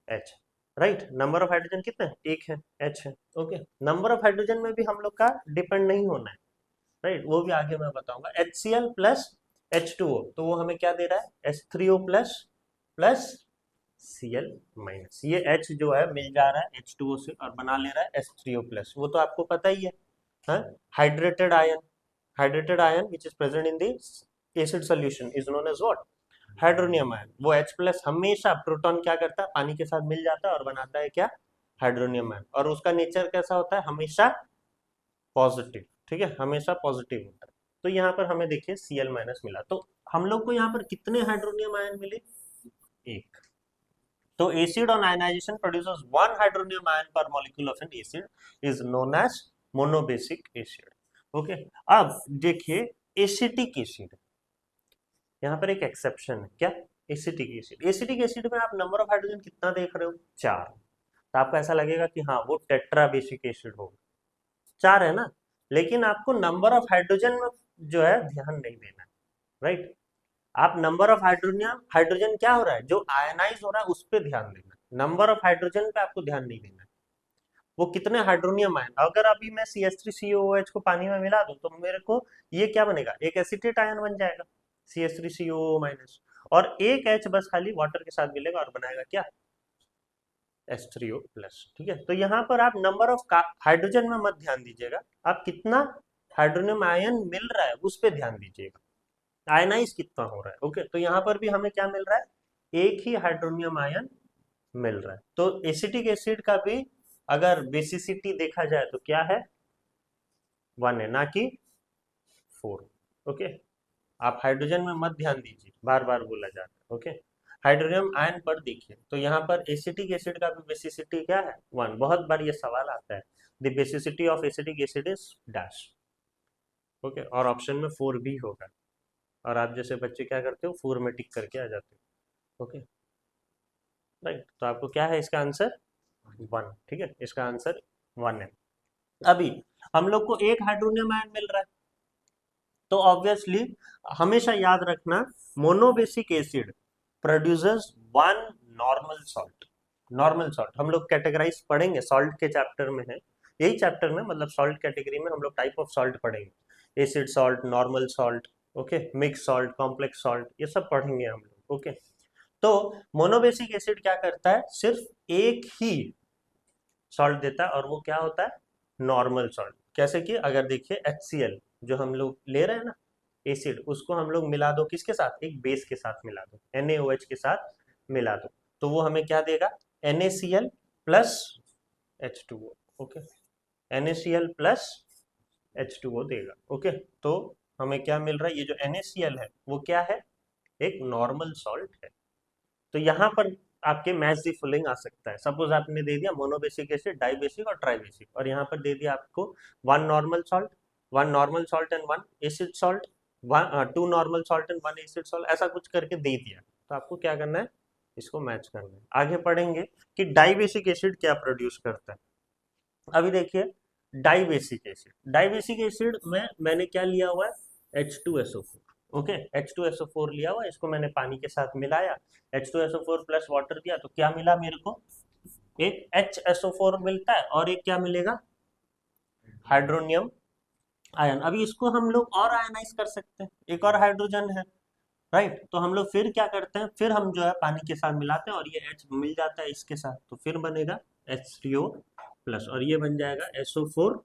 S1: H। Right. Number of hydrogen कितना है, एक है, एच है। ओके, नंबर ऑफ हाइड्रोजन में भी हम लोग का डिपेंड नहीं होना है, राइट, वो भी आगे मैं बताऊंगा। HCl प्लस H2O, तो वो हमें क्या दे रहा है, H3O plus plus Cl minus, ये H जो है मिल जा रहा है H2O से और बना ले रहा है H3O प्लस, वो तो आपको पता ही है। हाँ, hydrated ion, hydrated ion which is present in the acid solution is known as what, hydronium ion. वो H प्लस हमेशा प्रोटॉन क्या करता है, पानी के साथ मिल जाता है और बनाता है क्या, हाइड्रोनियम आयन, और उसका नेचर कैसा होता है, हमेशा पॉजिटिव, ठीक है, हमेशा पॉजिटिव होता है। तो यहाँ पर हमें देखिए Cl माइनस मिला, तो हम लोग को यहाँ पर कितने हाइड्रोनियम आयन मिले, एक। तो acid on ionization produces one hydronium ion per molecule of an acid is known as monobasic acid. Okay, अब देखिए एसिटिक एसिड, यहाँ पर एक एक्सेप्शन है, क्या, एसिटिक एसिड। एसिटिक एसिड में आप नंबर ऑफ हाइड्रोजन कितना देख रहे हो, 4, तो आपको ऐसा लगेगा कि हाँ वो टेट्रा बेसिक एसिड होगा, 4 है ना, लेकिन आपको नंबर ऑफ हाइड्रोजन में जो है ध्यान नहीं देना है, राइट। आप नंबर ऑफ हाइड्रोजन, हाइड्रोजन क्या हो रहा है, जो आयनाइज हो रहा है उस पर ध्यान देना है, नंबर ऑफ हाइड्रोजन पे आपको ध्यान नहीं देना है। वो कितने हाइड्रोनियम आयन, अगर अभी मैं CH3COOH को पानी में मिला दूं तो मेरे को ये क्या बनेगा, एक एसिटेट आयन बन जाएगा CH3COO माइनस, और एक H बस खाली वाटर के साथ मिलेगा और बनाएगा क्या, H3O प्लस, ठीक है। तो यहाँ पर आप नंबर ऑफ हाइड्रोजन में मत ध्यान दीजिएगा, आप कितना हाइड्रोनियम आयन मिल रहा है उस पर ध्यान दीजिएगा, आयनाइज कितना हो रहा है। ओके, तो यहाँ पर भी हमें क्या मिल रहा है, एक ही हाइड्रोनियम आयन मिल रहा है। तो एसिटिक एसिड का भी अगर बेसिसिटी देखा जाए तो क्या है, 1 है, ना कि 4। ओके, आप हाइड्रोजन में मत ध्यान दीजिए, बार बार बोला जाता है। ओके, हाइड्रोनियम आयन पर देखिए, तो यहाँ पर एसिटिक एसिड का भी बेसिसिटी क्या है, 1। बहुत बार ये सवाल आता है, the basicity of acetic acid is dash. Okay, और ऑप्शन में 4 भी होगा, और आप जैसे बच्चे क्या करते हो, 4 में टिक करके आ जाते हो। ओके, राइट, तो आपको क्या है इसका आंसर, 1, ठीक है, इसका आंसर 1 है। अभी हम लोग को एक हाइड्रोनियम आयन मिल रहा है, तो ऑब्वियसली हमेशा याद रखना, monobasic acid produces one normal salt. Normal salt हम लोग कैटेगराइज पढ़ेंगे, सॉल्ट के चैप्टर में है, यही चैप्टर में, मतलब सॉल्ट कैटेगरी में हम लोग टाइप ऑफ सॉल्ट पढ़ेंगे, acid salt, normal salt, okay, mix salt, complex salt, ये सब पढ़ेंगे हम लोग। ओके, तो मोनोबेसिक एसिड क्या करता है, सिर्फ एक ही सॉल्ट देता है, और वो क्या होता है, नॉर्मल सॉल्ट। कैसे कि अगर देखिए HCl जो हम लोग ले रहे हैं ना एसिड, उसको हम लोग मिला दो किसके साथ, एक बेस के साथ मिला दो, NaOH के साथ मिला दो, तो वो हमें क्या देगा, NaCl plus H2O। Okay, NaCl plus H2O देगा। ओके, तो हमें क्या मिल रहा है, ये जो NaCl है वो क्या है, एक नॉर्मल सॉल्ट है। तो यहाँ पर आपके मैच दी फॉलोइंग आ सकता है, सपोज आपने दे दिया मोनोबेसिक एसिड, डाइबेसिक और ट्राइबेसिक, और यहाँ पर दे दिया आपको 1 normal salt, 1 normal salt and 1 acid salt, 2 normal salt and 1 acid salt, ऐसा कुछ करके दे दिया, तो आपको क्या करना है, इसको मैच करना है। आगे पढ़ेंगे कि डाइबेसिक एसिड क्या प्रोड्यूस करता है। अभी देखिए डाइबेसिक एसिड, डाइबेसिक एसिड में मैंने क्या लिया हुआ है, H2SO4। ओके, H2SO4 लिया हुआ, इसको मैंने पानी के साथ मिलाया, H2SO4 प्लस वाटर दिया, तो क्या मिला मेरे को, एक HSO4 मिलता है, और एक क्या मिलेगा, हाइड्रोनियम आयन। अभी इसको हम लोग और आयनाइज कर सकते हैं, एक और हाइड्रोजन है, राइट, तो हम लोग फिर क्या करते हैं, फिर हम जो है पानी के साथ मिलाते हैं, और ये H मिल जाता है इसके साथ, तो फिर बनेगा H3O प्लस, और ये बन जाएगा SO4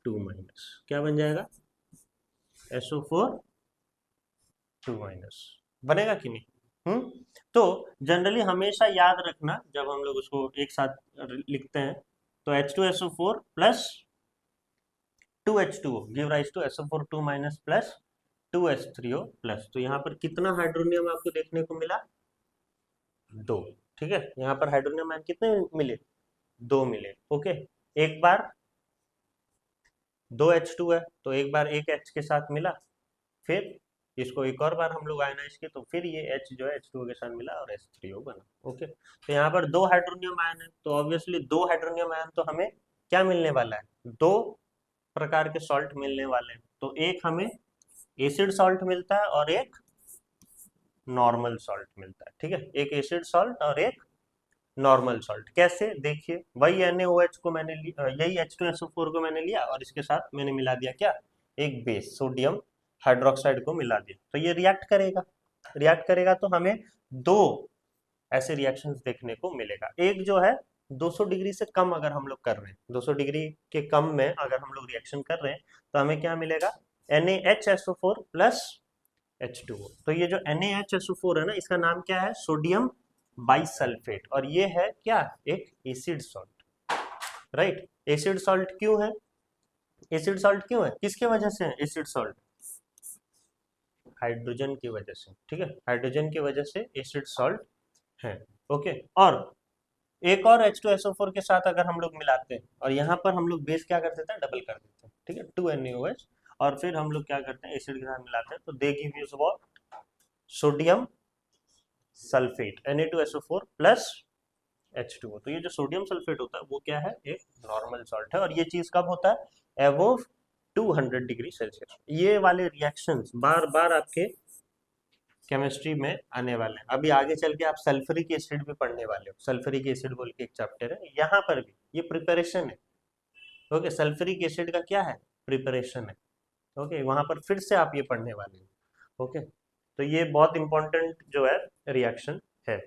S1: 2 माइनस, क्या बन जाएगा, SO4 2 माइनस, बनेगा कि नहीं। तो जनरली हमेशा याद रखना, जब हम लोग उसको एक साथ लिखते हैं, तो H2SO4 plus 2H2O give rise to SO4 2 minus plus 2H3O plus, तो यहाँ पर कितना हाइड्रोनियम आपको देखने को मिला, 2, ठीक है, यहाँ पर हाइड्रोनियम आयन कितने मिले, 2 मिले। ओके, एक बार 2H2 है, तो एक बार एक H के साथ मिला, फिर इसको एक और बार हम लोग आयनाइज किए, तो फिर ये H जो है H2O के साथ मिला और H3O बना। ओके, तो यहाँ पर 2 हाइड्रोनियम आयन है, तो ऑब्वियसली 2 हाइड्रोनियम आयन, तो हमें क्या मिलने वाला है, 2 प्रकार के सॉल्ट मिलने वाले हैं, तो एक हमें एसिड सॉल्ट मिलता है और एक नॉर्मल सॉल्ट मिलता है, ठीक है, एक एसिड सॉल्ट और एक नॉर्मल सॉल्ट। कैसे, देखिए वही NaOH को मैंने लिया, यही H2SO4 को मैंने लिया और इसके साथ मैंने मिला दिया क्या, एक बेस सोडियम हाइड्रोक्साइड को मिला दिया, तो ये रिएक्ट करेगा। रिएक्ट करेगा तो हमें दो ऐसे रिएक्शंस देखने को मिलेगा। एक जो है 200 डिग्री से कम अगर हम लोग कर रहे हैं, 200 डिग्री के कम में अगर हम लोग रिएक्शन कर रहे हैं तो हमें क्या मिलेगा, NaHSO4 प्लस H2O। तो ये जो NaHSO4 है ना, इसका नाम क्या है, सोडियम बाइसल्फेट, और ये है क्या, एक acid salt. Right, acid salt क्यों है, एसिड सॉल्ट क्यों है, किसके वजह से है एसिड सॉल्ट, हाइड्रोजन की वजह से। ठीक है, हाइड्रोजन की वजह से एसिड सॉल्ट है। ओके, और एक और H2SO4 के साथ अगर हम लोग मिलाते हैं और यहाँ पर हम लोग बेस क्या कर देते हैं, डबल कर देते हैं। ठीक है, 2NaOH, और फिर हम लोग क्या करते हैं, एसिड के साथ मिलाते हैं तो they give you what, sodium sulphate Na2SO4 plus H2O। तो ये जो सोडियम सल्फेट होता है वो क्या है, एक नॉर्मल सॉल्ट है, और ये चीज कब होता है, एबोव 200 डिग्री सेल्सियस। ये वाले रिएक्शंस बार बार आपके केमिस्ट्री में आने वाले हैं। अभी आगे चल के आप सल्फ्यूरिक एसिड भी पढ़ने वाले हो, सल्फ्यूरिक एसिड बोल के एक चैप्टर है, यहाँ पर भी ये प्रिपरेशन है। ओके, सल्फ्यूरिक एसिड का क्या है, प्रिपरेशन है। ओके, वहां पर फिर से आप ये पढ़ने वाले हो। ओके, तो ये बहुत इंपॉर्टेंट जो है रिएक्शन है,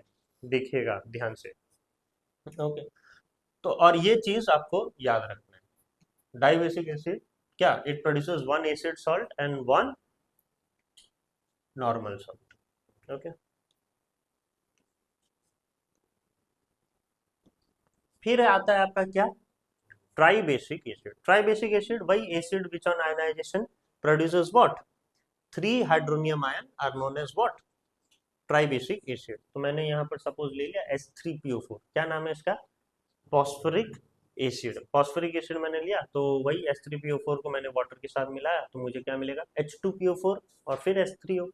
S1: देखिएगा ध्यान से। ओके, तो और ये चीज आपको याद रखना है, डाइबेसिक एसिड क्या, it produces one acid salt and one normal salt. Okay, फिर आता है आपका क्या, ट्राइबेसिक एसिड। ट्राइबेसिक एसिड वही acid which on ionization produces what, 3 hydronium ion are known as what, tribasic acid. तो मैंने यहाँ पर सपोज ले लिया H3PO4, क्या नाम है इसका, फॉस्फोरिक एसिड। फॉस्फोरिक एसिड मैंने लिया तो वही H3PO4 को मैंने वाटर के साथ मिलाया तो मुझे क्या मिलेगा, H2PO4 और फिर H3O।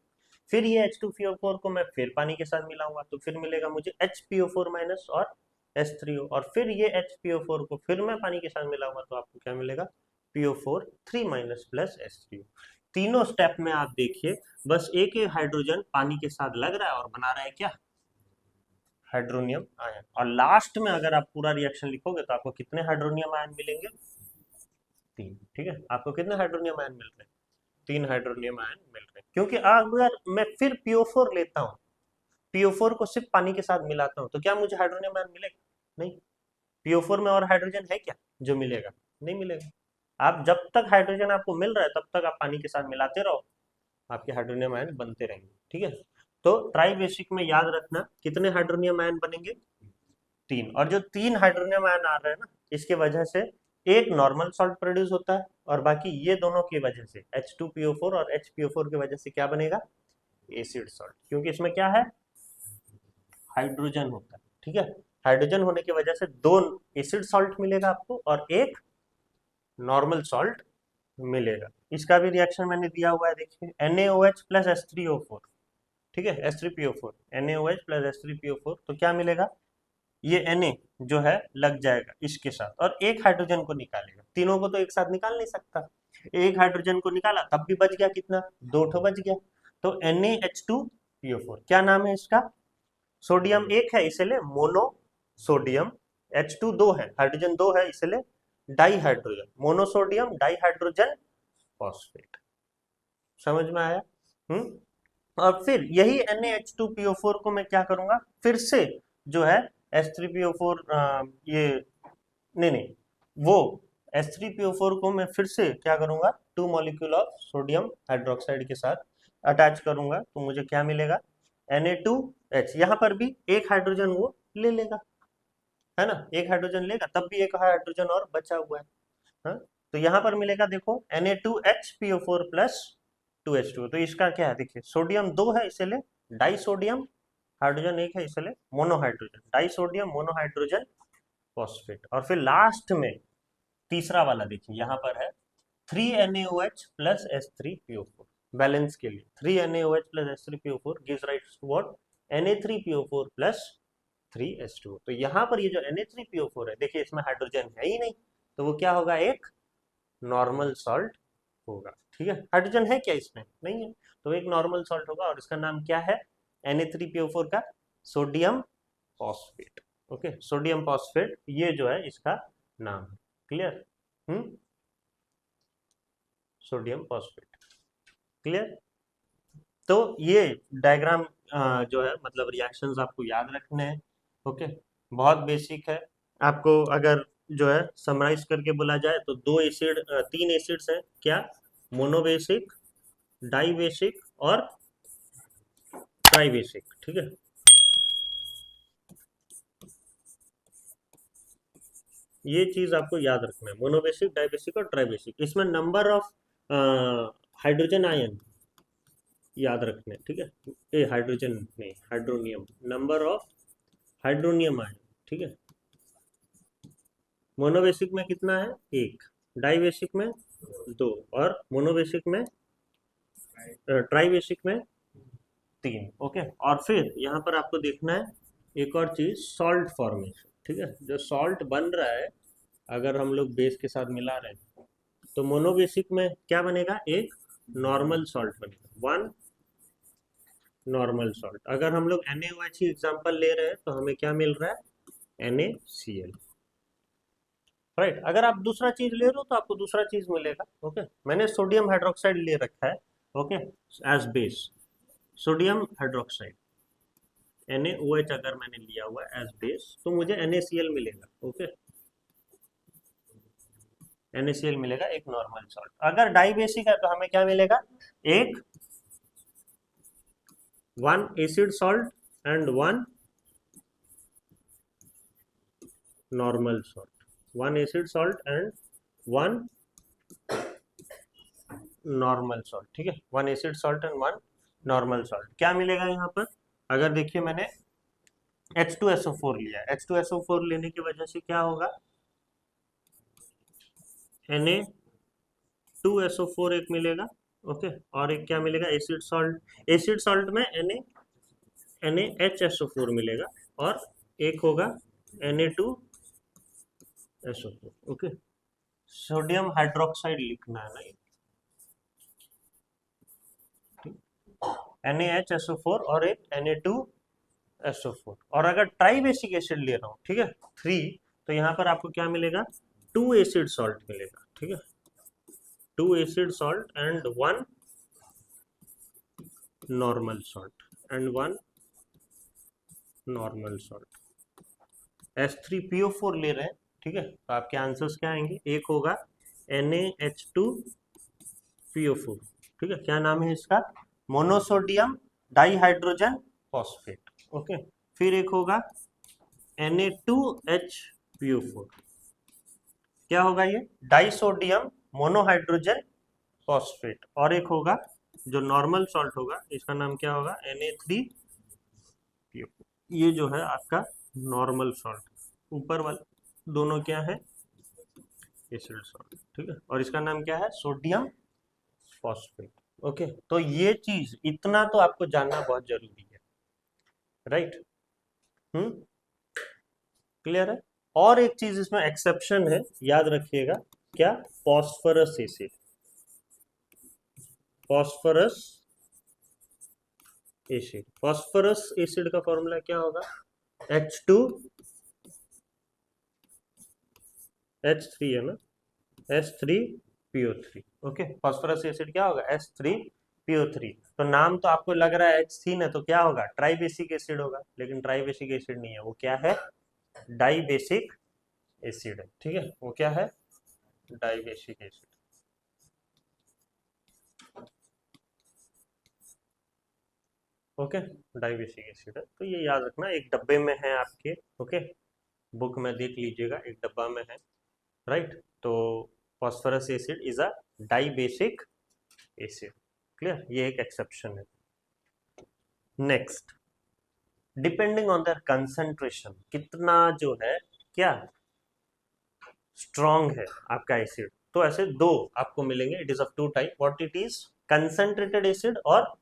S1: फिर ये H2PO4 को मैं फिर पानी के साथ मिलाऊंगा तो फिर मिलेगा मुझे HPO4 माइनस और H3O, और फिर ये HPO4 को फिर मैं पानी के साथ मिलाऊंगा तो आपको क्या मिलेगा, PO4 3 माइनस प्लस H3O। तीनों स्टेप में आप देखिए बस एक ही हाइड्रोजन पानी के साथ लग रहा है और बना रहा है क्या, हाइड्रोनियम आयन। और लास्ट में अगर आप पूरा रिएक्शन लिखोगे तो आपको कितने हाइड्रोनियम आयन मिलेंगे, 3। ठीक है, आपको कितने हाइड्रोनियम आयन मिल रहे हैं, 3 हाइड्रोनियम आयन मिल रहे हैं। क्योंकि अगर मैं फिर PO4 लेता हूँ, PO4 को सिर्फ पानी के साथ मिलाता हूँ तो क्या मुझे हाइड्रोनियम आयन मिलेगा, नहीं। PO4 में और हाइड्रोजन है क्या जो मिलेगा, नहीं मिलेगा। आप जब तक हाइड्रोजन आपको मिल रहा है तब तक आप पानी के साथ मिलाते रहो, आपके हाइड्रोनियम आयन बनते रहेंगे। ठीक है, तो ट्राई बेसिक में याद रखना कितने हाइड्रोनियम आयन बनेंगे, 3। और जो 3 हाइड्रोनियम आयन आ रहे हैं ना, इसके वजह से एक नॉर्मल सॉल्ट प्रोड्यूस होता है, और बाकी ये दोनों की वजह से H2PO4 और HPO4 की वजह से क्या बनेगा, एसिड सॉल्ट। क्योंकि इसमें क्या है, हाइड्रोजन होता है। ठीक है, हाइड्रोजन होने की वजह से दो एसिड सॉल्ट मिलेगा आपको और एक नॉर्मल सॉल्ट मिलेगा। इसका भी रिएक्शन मैंने दिया हुआ है, देखिए NaOH प्लस H3O4। ठीक है, H3PO4, NaOH प्लस H3PO4, तो क्या मिलेगा, ये Na जो है लग जाएगा इसके साथ और एक हाइड्रोजन को निकालेगा, तीनों को तो एक साथ निकाल नहीं सकता, एक हाइड्रोजन को निकाला तब भी बच गया कितना, 2 ठो बच गया। तो NaH2PO4 क्या नाम है इसका, सोडियम एक है इसलिए मोनो सोडियम, H2 दो है, हाइड्रोजन दो है इसलिए di hydrogen, monosodium di hydrogen phosphate. समझ में आया, और फिर यही NaH2PO4 को मैं क्या करूंगा, फिर से जो है H3PO4, ये नहीं नहीं, वो H3PO4 को मैं फिर से क्या करूंगा, 2 मॉलिक्यूल ऑफ सोडियम हाइड्रोक्साइड के साथ अटैच करूंगा तो मुझे क्या मिलेगा, Na2H। यहाँ पर भी एक हाइड्रोजन वो ले लेगा, है ना, एक हाइड्रोजन लेगा तब भी एक हाइड्रोजन और बचा हुआ है। हाँ? तो यहाँ पर मिलेगा देखो Na2HPO4 प्लस 2H2। तो इसका क्या है, देखिए सोडियम दो है इसलिए डाई सोडियम, हाइड्रोजन एक है इसलिए मोनोहाइड्रोजन, डाई सोडियम मोनोहाइड्रोजन फॉस्फेट। और फिर लास्ट में तीसरा वाला देखिए यहाँ पर है 3NaOH प्लस H3PO4, बैलेंस के लिए 3NaOH plus H3PO4 gives rise to what, Na3PO4 plus 3H2O। तो यहाँ पर ये जो Na3PO4 है, देखिए इसमें हाइड्रोजन है ही नहीं, तो वो क्या होगा, एक नॉर्मल सॉल्ट होगा। ठीक है, हाइड्रोजन है क्या इसमें, नहीं है, तो एक नॉर्मल सॉल्ट होगा और इसका नाम क्या है, Na3PO4 का sodium phosphate. Okay, sodium phosphate ये जो है इसका नाम है। क्लियर? Sodium phosphate. क्लियर? तो ये डायग्राम जो है मतलब रिएक्शंस आपको याद रखने हैं। ओके, बहुत बेसिक है। आपको अगर जो है समराइज करके बोला जाए तो दो एसिड, तीन एसिड्स हैं क्या? मोनोबेसिक, डाइबेसिक और ट्राइबेसिक। ठीक है, ये चीज आपको याद रखना है, मोनोबेसिक, डाइबेसिक और ट्राइबेसिक। इसमें नंबर ऑफ हाइड्रोजन आयन याद रखने, ठीक है। ये हाइड्रोजन नहीं, hydronium, number of hydronium ion. ठीक है, मोनोबेसिक में कितना है? एक। डाइबेसिक में दो। और मोनोबेसिक में, ट्राइबेसिक में तीन। ओके, और फिर यहाँ पर आपको देखना है एक और चीज, सॉल्ट फॉर्मेशन। ठीक है, जो सॉल्ट बन रहा है अगर हम लोग बेस के साथ मिला रहे हैं तो मोनोबेसिक में क्या बनेगा? एक नॉर्मल सॉल्ट बनेगा, वन नॉर्मल सॉल्ट। अगर हम लोग NaOH एग्जांपल ले रहे हैं तो हमें क्या मिल रहा है? NaCl। राइट, अगर आप दूसरा चीज ले रहे हो तो आपको दूसरा चीज मिलेगा। ओके, मैंने सोडियम हाइड्रोक्साइड ले रखा है, okay, as base. Sodium hydroxide NaOH अगर मैंने लिया हुआ एज बेस तो मुझे NaCl मिलेगा। ओके, NaCl मिलेगा, एक नॉर्मल सॉल्ट। अगर डाइबेसिक है तो हमें क्या मिलेगा? एक one acid salt and one normal salt, one acid salt and one normal salt. ठीक है, one acid salt and one normal salt. क्या मिलेगा यहाँ पर? अगर देखिए मैंने H2SO4 लिया है, H2SO4 लेने की वजह से क्या होगा? Na2SO4 एक मिलेगा। ओके, और एक क्या मिलेगा? Acid salt. एसिड सॉल्ट में NaHSO4 मिलेगा और एक होगा Na2SO4। ओके, सोडियम हाइड्रोक्साइड लिखना है ना ये, NaHSO4 और एक Na2SO4। और अगर ट्राइबेसिक एसिड ले रहा हूँ, ठीक है, थ्री, तो यहाँ पर आपको क्या मिलेगा? टू एसिड सॉल्ट मिलेगा। ठीक है, two acid salt and one normal salt, and one normal salt. H3PO4 ले रहे हैं, ठीक है, तो आपके आंसर्स क्या आएंगे? एक होगा NaH2PO4। ठीक है, क्या नाम है इसका? Monosodium dihydrogen phosphate. ओके, फिर एक होगा Na2HPO4। क्या होगा ये? Disodium monohydrogen phosphate. और एक होगा जो नॉर्मल सॉल्ट होगा, इसका नाम क्या होगा? Na3PO। ये जो है आपका नॉर्मल सॉल्ट। ऊपर वाले दोनों क्या है? Acid salt. ठीक है, और इसका नाम क्या है? Sodium phosphate. ओके, तो ये चीज इतना तो आपको जानना बहुत जरूरी है। राइट? क्लियर है? और एक चीज इसमें एक्सेप्शन है, याद रखिएगा। क्या? Phosphorous acid. Phosphorous acid, phosphorous acid का फॉर्मूला क्या होगा? H2H3 है ना, H3PO3। ओके, फॉस्फोरस एसिड क्या होगा? H3PO3। तो नाम तो आपको लग रहा है H3 ना, तो क्या होगा? ट्राइबेसिक एसिड होगा, लेकिन ट्राइबेसिक एसिड नहीं है, वो क्या है? डाइबेसिक एसिड है। ठीक है, वो क्या है? Dibasic acid. Okay, dibasic acid है, तो ये याद रखना। एक डब्बे में है आपके। ओके, बुक में देख लीजिएगा, एक डब्बा में है। राइट, तो phosphorous acid is a dibasic acid. Clear? ये एक एक्सेप्शन है। Next, depending on their concentration, कितना जो है क्या स्ट्रॉन्ग है आपका एसिड, तो ऐसे दो आपको मिलेंगे। It is of two type. What it is? Concentrated acid और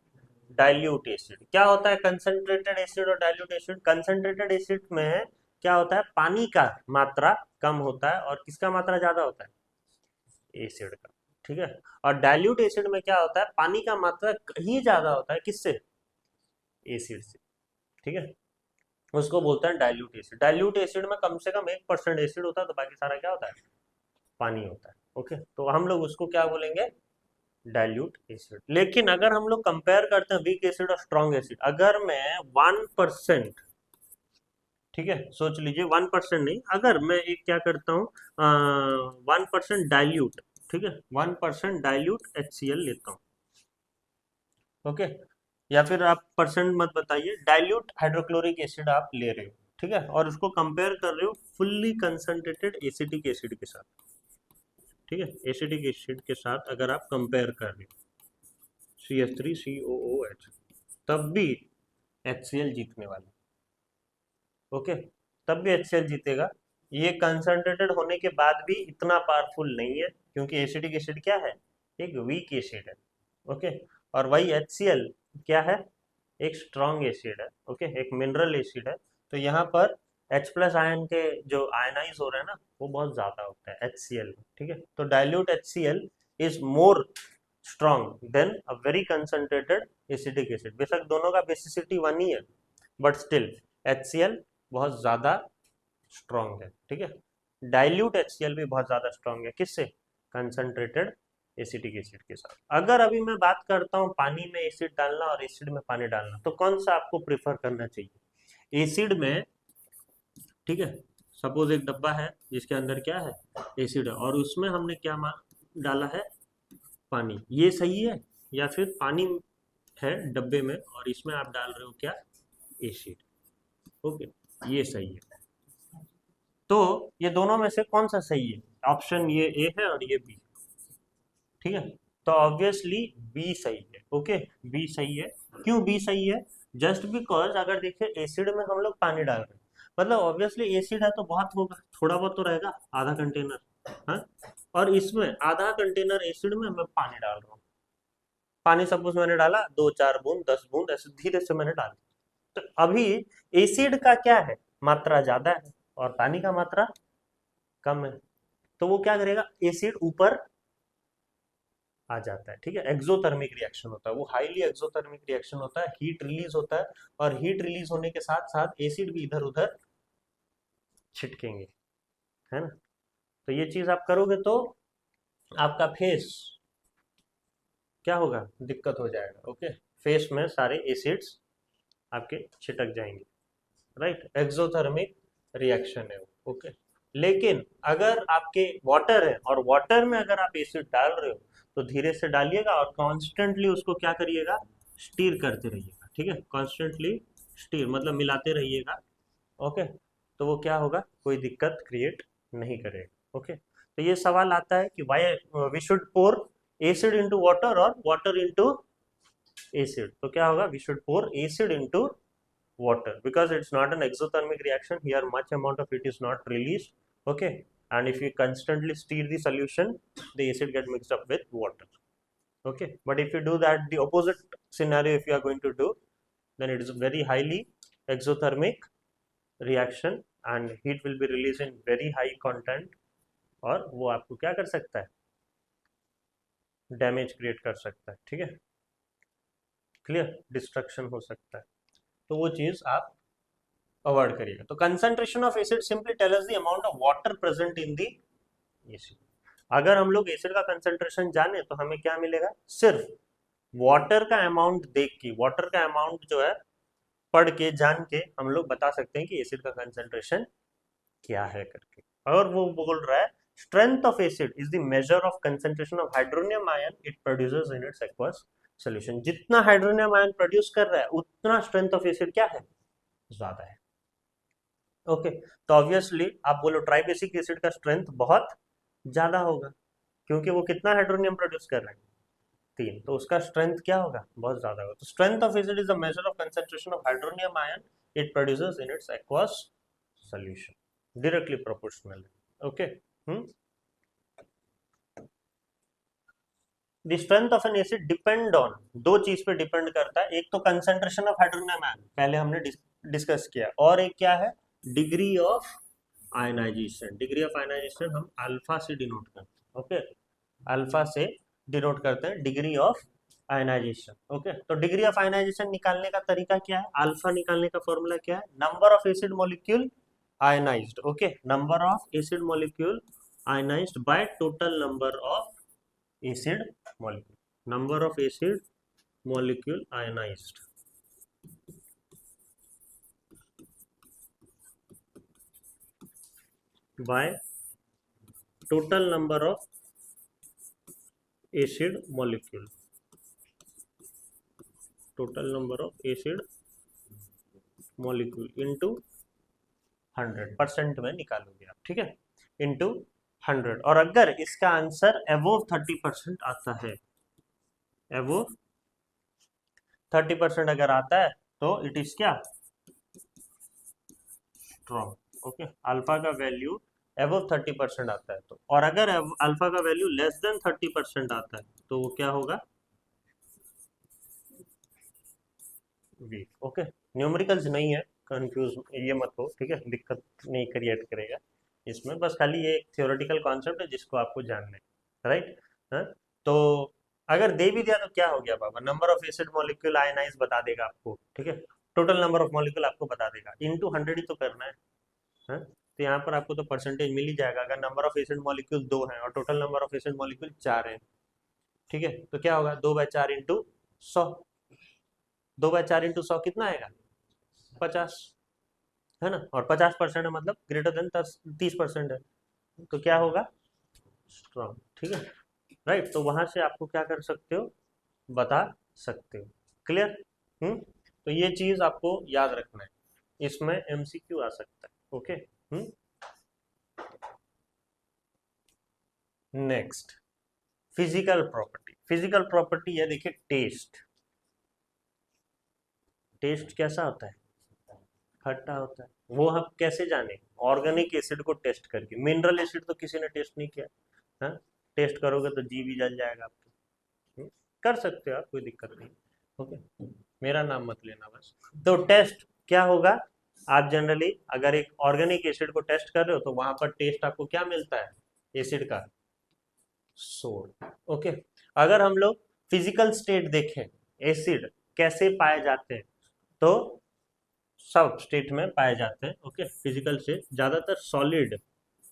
S1: डाइल्यूट एसिड। क्या होता है कंसंट्रेटेड एसिड और डाइल्यूट एसिड? कंसंट्रेटेड एसिड में क्या होता है? पानी का मात्रा कम होता है, और किसका मात्रा ज्यादा होता है? एसिड का। ठीक है, और डाइल्यूट एसिड में क्या होता है? पानी का मात्रा कहीं ज्यादा होता है, किससे? एसिड से। ठीक है, उसको बोलते हैं डाइल्यूट एसिड। डाइल्यूट एसिड में कम से कम 1% एसिड होता है, तो बाकी सारा क्या होता है, पानी होता है। ओके, तो हम लोग उसको क्या बोलेंगे, डाइल्यूट एसिड। लेकिन अगर हम लोग कंपेयर करते हैं वीक एसिड और स्ट्रॉन्ग एसिड, अगर मैं 1%, ठीक है, सोच लीजिए 1% नहीं, अगर मैं एक क्या करता हूँ 1% डाइल्यूट, ठीक है, 1% डाइल्यूट HCl लेता हूँ। ओके, या फिर आप परसेंट मत बताइए, डाइल्यूट हाइड्रोक्लोरिक एसिड आप ले रहे हो, ठीक है, और उसको कंपेयर कर रहे हो फुल्ली कंसंट्रेटेड एसिटिक एसिड के साथ, ठीक है, एसिटिक एसिड के साथ अगर आप कंपेयर कर रहे हो CH3COOH, तब भी HCl जीतने वाला। ओके, तब भी HCl जीतेगा। ये कंसंट्रेटेड होने के बाद भी इतना पावरफुल नहीं है, क्योंकि एसिटिक एसिड क्या है, एक वीक एसिड है। ओके, और वही HCl क्या है, एक स्ट्रॉन्ग एसिड है। ओके, एक मिनरल एसिड है। तो यहाँ पर H प्लस आयन के जो आयनाइज हो रहे हैं ना, वो बहुत ज्यादा होता है HCl में, ठीक है। तो dilute HCl is more strong than a very concentrated acetic acid. बेशक दोनों का बेसिसिटी वन ही है, बट स्टिल HCl बहुत ज्यादा स्ट्रॉन्ग है, ठीक है। डाइल्यूट HCl भी बहुत ज्यादा स्ट्रॉन्ग है, किससे, कंसंट्रेटेड एसिटिक एसिड के साथ। अगर अभी मैं बात करता हूँ पानी में एसिड डालना और एसिड में पानी डालना, तो कौन सा आपको प्रेफर करना चाहिए, एसिड में, ठीक है, सपोज एक डब्बा है जिसके अंदर क्या है, एसिड है, और उसमें हमने क्या डाला है, पानी, ये सही है, या फिर पानी है डब्बे में और इसमें आप डाल रहे हो क्या, एसिड। ओके, ये सही है। तो ये दोनों में से कौन सा सही है, ऑप्शन ये ए है और ये बी, ठीक है। तो ऑब्वियसली बी सही है। ओके, बी सही है। क्यों बी सही है, जस्ट बिकॉज अगर देखिए एसिड में हम लोग पानी डाल रहे हैं, मतलब ऑब्वियसली एसिड है तो बहुत होगा, थोड़ा बहुत तो रहेगा, आधा कंटेनर, हाँ, और इसमें आधा कंटेनर एसिड में मैं पानी डाल रहा हूँ। पानी सपोज मैंने डाला 2 4 बूंद 10 बूंद, ऐसे धीरे से मैंने डाल दिया। तो अभी एसिड का क्या है, मात्रा ज्यादा है और पानी का मात्रा कम है, तो वो क्या करेगा, एसिड ऊपर आ जाता है, ठीक है। एक्सोथर्मिक रिएक्शन होता है, वो हाईली एक्सोथर्मिक रिएक्शन होता है, हीट रिलीज होता है, और हीट रिलीज होने के साथ साथ एसिड भी इधर उधर छिटकेंगे, है ना। तो ये चीज आप करोगे तो आपका फेस क्या होगा, दिक्कत हो जाएगा। ओके, फेस में सारे एसिड्स आपके छिटक जाएंगे, राइट, एक्सोथर्मिक रिएक्शन है वो। ओके, लेकिन अगर आपके वाटर है और वाटर में अगर आप एसिड डाल रहे हो, तो धीरे से डालिएगा और कॉन्स्टेंटली उसको क्या करिएगा, स्टीर करते रहिएगा, ठीक है, कॉन्स्टेंटली स्टीर मतलब मिलाते रहिएगा। ओके, तो वो क्या होगा, कोई दिक्कत क्रिएट नहीं करेगा। ओके, तो ये सवाल आता है कि why we should pour acid into water और वाटर इनटू एसिड, तो क्या होगा, we should pour acid into water because it's not an exothermic reaction here, much amount of it is not released. Okay, and if you constantly stir the solution, the acid get mixed up with water. Okay, but if you do that, the opposite scenario if you are going to do, then it is a very highly exothermic reaction and heat will be released in very high content, और वो आपको क्या कर सकता है, damage create कर सकता है, ठीक है, क्लियर, डिस्ट्रक्शन हो सकता है। तो वो चीज आप अवॉइड करिएगा। तो concentration of acid simply tell us the amount of water present in the acid. अगर हम लोग एसिड का कंसंट्रेशन जाने तो हमें क्या मिलेगा, सिर्फ वाटर का अमाउंट देख के, वाटर का अमाउंट जो है पढ़ के जान के हम लोग बता सकते हैं कि एसिड का कंसंट्रेशन क्या है करके। और वो बोल रहा है strength of acid is the measure of concentration of hydronium ion it produces in its aqueous solution. जितना हाइड्रोनियम आयन प्रोड्यूस कर रहा है उतना स्ट्रेंथ ऑफ एसिड क्या है, ज्यादा है। ओके, तो ऑब्वियसली आप बोलो ट्राइबेसिक एसिड का स्ट्रेंथ बहुत ज्यादा होगा, क्योंकि वो कितना हाइड्रोनियम प्रोड्यूस कर रहे हैं, 3, तो उसका स्ट्रेंथ क्या होगा, बहुत ज्यादा होगा। तो strength of acid is the measure of concentration of hydronium ion it produces in its aqueous solution, directly proportional. Okay, the strength of an acid depend on, दो चीज पे डिपेंड करता है, एक तो कंसंट्रेशन ऑफ हाइड्रोनियम आयन पहले हमने discuss किया, और एक क्या है, degree of ionization. Degree of ionization हम अल्फा से डिनोट करते हैं। ओके, अल्फा से डिनोट करते हैं डिग्री ऑफ आयनाइजेशन। ओके, तो डिग्री ऑफ आयनाइजेशन निकालने का तरीका क्या है, अल्फा निकालने का फॉर्मूला क्या है, number of acid molecule ionised. Okay, number of acid molecule ionised by total number of acid molecule, number of acid molecule ionised by total number of acid molecule, total number of acid molecule into 100% में निकालोगे आप, ठीक है, into 100। और अगर इसका answer above 30% आता है, अबोव 30% अगर आता है तो इट इज क्या, स्ट्रॉन्ग। ओके, अल्फा का वैल्यू अबव 30% आता है तो, और अगर अल्फा का वैल्यू लेस देन 30% आता है तो वो क्या होगा, वीक। ओके, न्यूमेरिकल्स नहीं है, कंफ्यूज ये मत हो, ठीक है, दिक्कत नहीं क्रिएट करेगा इसमें, बस खाली ये एक थियोरेटिकल कॉन्सेप्ट है जिसको आपको जानना है, राइट। हाँ, तो अगर दे भी दिया तो क्या हो गया बाबा, number of acid molecule ionise बता देगा आपको, ठीक है, टोटल नंबर ऑफ मॉलिक्यूल आपको बता देगा, इनटू 100 ही तो करना है। हाँ? तो यहाँ पर आपको तो परसेंटेज मिल ही जाएगा, अगर नंबर ऑफ एसिड मॉलिक्यूल 2 है और total number of acid molecule 4 है, ठीक है, तो क्या होगा 2/4 इंटू 100, 2/4 इंटू 100 कितना आएगा, 50, है ना, और 50% है मतलब ग्रेटर देन 30% है, तो क्या होगा, स्ट्रॉन्ग, ठीक है, राइट। तो वहां से आपको क्या कर सकते हो, बता सकते हो, क्लियर। तो ये चीज आपको याद रखना है, इसमें एमसीक्यू आ सकता है। Okay, next physical property, physical property है, देखिए टेस्ट, टेस्ट कैसा होता है, खट्टा होता है, वो हम कैसे जाने, ऑर्गेनिक एसिड को टेस्ट करके, मिनरल एसिड तो किसी ने टेस्ट नहीं किया, हाँ, टेस्ट करोगे तो जी भी जल जाएगा आपको, कर सकते हो आप, कोई दिक्कत नहीं। ओके, मेरा नाम मत लेना बस। तो टेस्ट क्या होगा, आप जनरली अगर एक ऑर्गेनिक एसिड को टेस्ट कर रहे हो तो वहां पर टेस्ट आपको क्या मिलता है, एसिड का सोर। ओके, अगर हम लोग फिजिकल स्टेट देखें, एसिड कैसे पाए जाते हैं, तो सब स्टेट में पाए जाते हैं। ओके, फिजिकल स्टेट ज्यादातर सॉलिड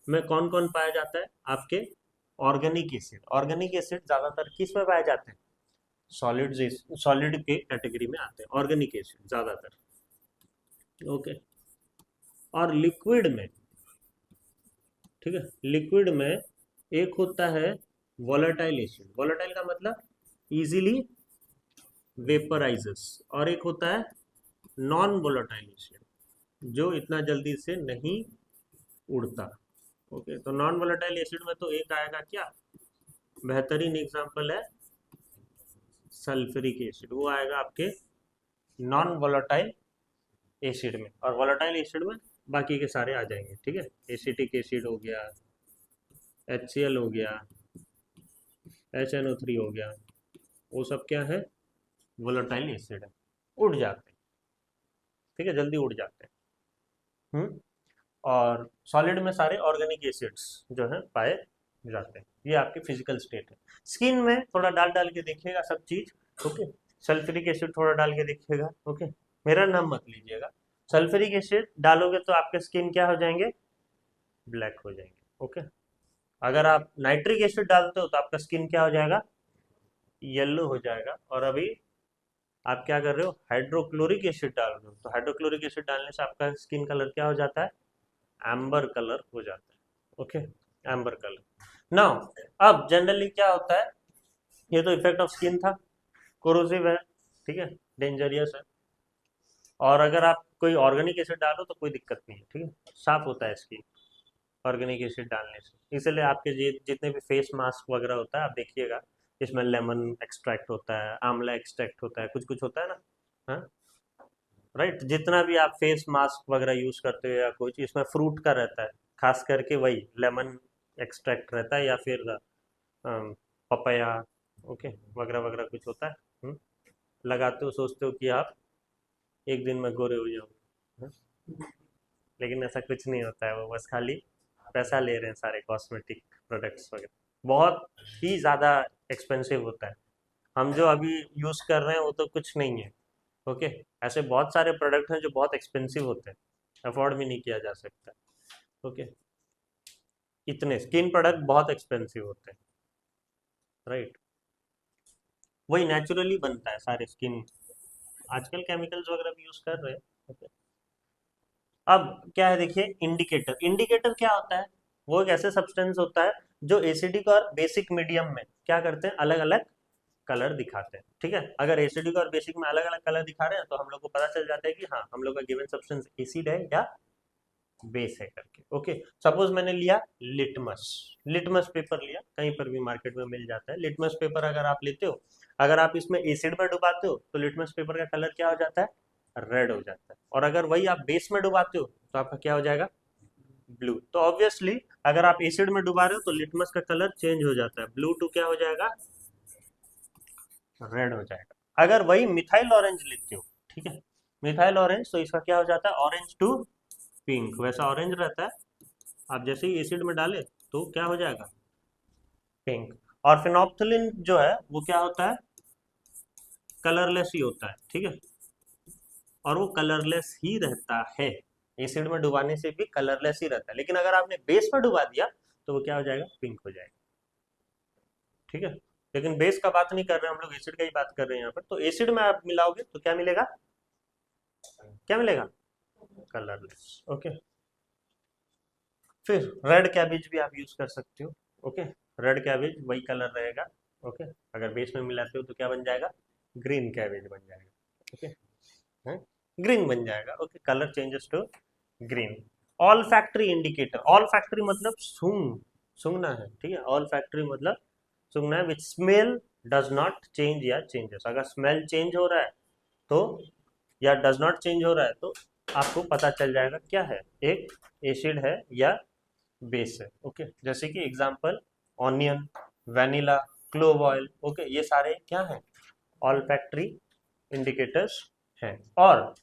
S1: में कौन कौन पाया जाता है, आपके ऑर्गेनिक एसिड, ऑर्गेनिक एसिड ज्यादातर किस में पाए जाते हैं, सॉलिड, सॉलिड के कैटेगरी में आते हैं ऑर्गेनिक एसिड ज्यादातर। ओके, और लिक्विड में, ठीक है, लिक्विड में एक होता है वोलेटाइल एसिड, वोलेटाइल का मतलब इजीली वेपराइजेस, और एक होता है नॉन वोलेटाइल एसिड जो इतना जल्दी से नहीं उड़ता। ओके, तो नॉन वोलेटाइल एसिड में तो एक आएगा क्या, बेहतरीन एग्जांपल है सल्फ्यूरिक एसिड, वो आएगा आपके नॉन वोलेटाइल एसिड में, और वोलेटाइल एसिड में बाकी के सारे आ जाएंगे, ठीक है, एसिटिक एसिड हो गया, HCl हो गया, HNO3 हो गया, वो सब क्या है, वोलेटाइल एसिड है, उड़ जाते हैं, ठीक है, जल्दी उड़ जाते हैं। और सॉलिड में सारे ऑर्गेनिक एसिड्स जो है पाए जाते हैं, ये आपके फिजिकल स्टेट है। स्किन में थोड़ा डाल डाल के देखिएगा सब चीज। ओके, सल्फ्यूरिक एसिड थोड़ा डाल के देखिएगा। ओके, मेरा नाम मत लीजिएगा, सल्फ्यूरिक एसिड डालोगे तो आपके स्किन क्या हो जाएंगे, ब्लैक हो जाएंगे। ओके, अगर आप नाइट्रिक एसिड डालते हो तो आपका स्किन क्या हो जाएगा, येलो हो जाएगा। और अभी आप क्या कर रहे हो, हाइड्रोक्लोरिक एसिड डाल रहे हो, तो हाइड्रोक्लोरिक एसिड डालने से आपका स्किन कलर क्या हो जाता है, एम्बर कलर हो जाता है। Okay, amber colour. नाउ अब जनरली क्या होता है, ये तो इफेक्ट ऑफ स्किन था, कोरोसिव है, ठीक है, डेंजरियस है। और अगर आप कोई ऑर्गेनिक एसिड डालो तो कोई दिक्कत नहीं है, ठीक है, साफ होता है स्किन ऑर्गेनिक एसिड डालने से। इसलिए आपके जितने भी फेस मास्क वगैरह होता है आप देखिएगा, इसमें लेमन एक्सट्रैक्ट होता है, आंवला एक्सट्रैक्ट होता है, कुछ कुछ होता है ना, हाँ, राइट। जितना भी आप फेस मास्क वगैरह यूज करते हो या कुछ, इसमें फ्रूट का रहता है, खास करके वही लेमन एक्सट्रैक्ट रहता है, या फिर पपाया, ओके, वगैरह वगैरह कुछ होता है। लगाते हो, सोचते हो कि आप एक दिन में गोरे हो जाओगे, लेकिन ऐसा कुछ नहीं होता है, वो बस खाली पैसा ले रहे हैं सारे कॉस्मेटिक प्रोडक्ट्स वगैरह, बहुत ही ज़्यादा एक्सपेंसिव होता है। हम जो अभी यूज कर रहे हैं वो तो कुछ नहीं है। ओके, ऐसे बहुत सारे प्रोडक्ट हैं जो बहुत एक्सपेंसिव होते हैं, अफोर्ड भी नहीं किया जा सकता। ओके, इतने स्किन प्रोडक्ट बहुत एक्सपेंसिव होते हैं, राइट। वही नेचुरली बनता है सारे स्किन, आजकल केमिकल्स वगैरह भी यूज कर रहे हैं। ओके, अब क्या है देखिए, इंडिकेटर। इंडिकेटर क्या होता है? वो एक ऐसे सब्सटेंस होता है जो एसिडिक और बेसिक मीडियम में क्या करते हैं, अलग अलग कलर दिखाते हैं। ठीक है, अगर एसिडिक और बेसिक में अलग अलग कलर दिखा रहे हैं तो हम लोग को पता चल जाता है कि हाँ, हम लोग का गिवन सब्सटेंस एसिड है या बेस है करके। ओके, सपोज मैंने लिया लिटमस, लिटमस पेपर लिया, कहीं पर भी मार्केट में मिल जाता है। लिटमस पेपर अगर आप लेते हो, अगर आप इसमें एसिड में डुबाते हो तो लिटमस पेपर का कलर क्या हो जाता है, रेड हो जाता है। और अगर वही आप बेस में डुबाते हो तो आपका क्या हो जाएगा, ब्लू। तो ऑब्वियसली अगर आप एसिड में डुबा रहे हो तो लिटमस का कलर चेंज हो जाता है, ब्लू टू क्या हो जाएगा, रेड हो जाएगा। अगर वही मिथाइल ऑरेंज लेते हो, ठीक है, मिथाइल ऑरेंज, तो इसका क्या हो जाता है, ऑरेंज टू पिंक, वैसा ऑरेंज रहता है। आप जैसे ही एसिड में डाले तो क्या हो जाएगा, पिंक। और फिनोप्थलीन जो है वो क्या होता है, कलरलेस ही होता है। ठीक है, और वो कलरलेस ही रहता है, एसिड में डुबाने से भी कलरलेस ही रहता है। लेकिन अगर आपने बेस में डुबा दिया तो वो क्या हो जाएगा, पिंक हो जाएगा। ठीक है, लेकिन बेस का बात नहीं कर रहे हैं हम लोग, एसिड का ही बात कर रहे हैं यहाँ पर। तो एसिड में आप मिलाओगे तो क्या मिलेगा, क्या मिलेगा, कलरलेस। ओके, फिर रेड कैबेज भी आप यूज कर सकते हो। ओके, रेड कैबेज वही कलर रहेगा। ओके, अगर बेस में मिलाते हो तो क्या बन जाएगा, ग्रीन कैबेज बन जाएगा। ओके, ग्रीन बन जाएगा। Okay, colour changes to green. Olfactory indicator, olfactory मतलब सूंघ, सूंघना है। ठीक है, ऑल फैक्ट्री मतलब सूंघना है, विच स्मेल डज नॉट चेंज या चेंजेस। अगर स्मेल चेंज हो रहा है तो, या डज नॉट चेंज हो रहा है तो आपको पता चल जाएगा क्या है, एक एसिड है या बेस है। ओके, जैसे कि example onion, vanilla, clove oil. Okay, ये सारे क्या हैं, ऑल फैक्ट्री इंडिकेटर्स हैं। और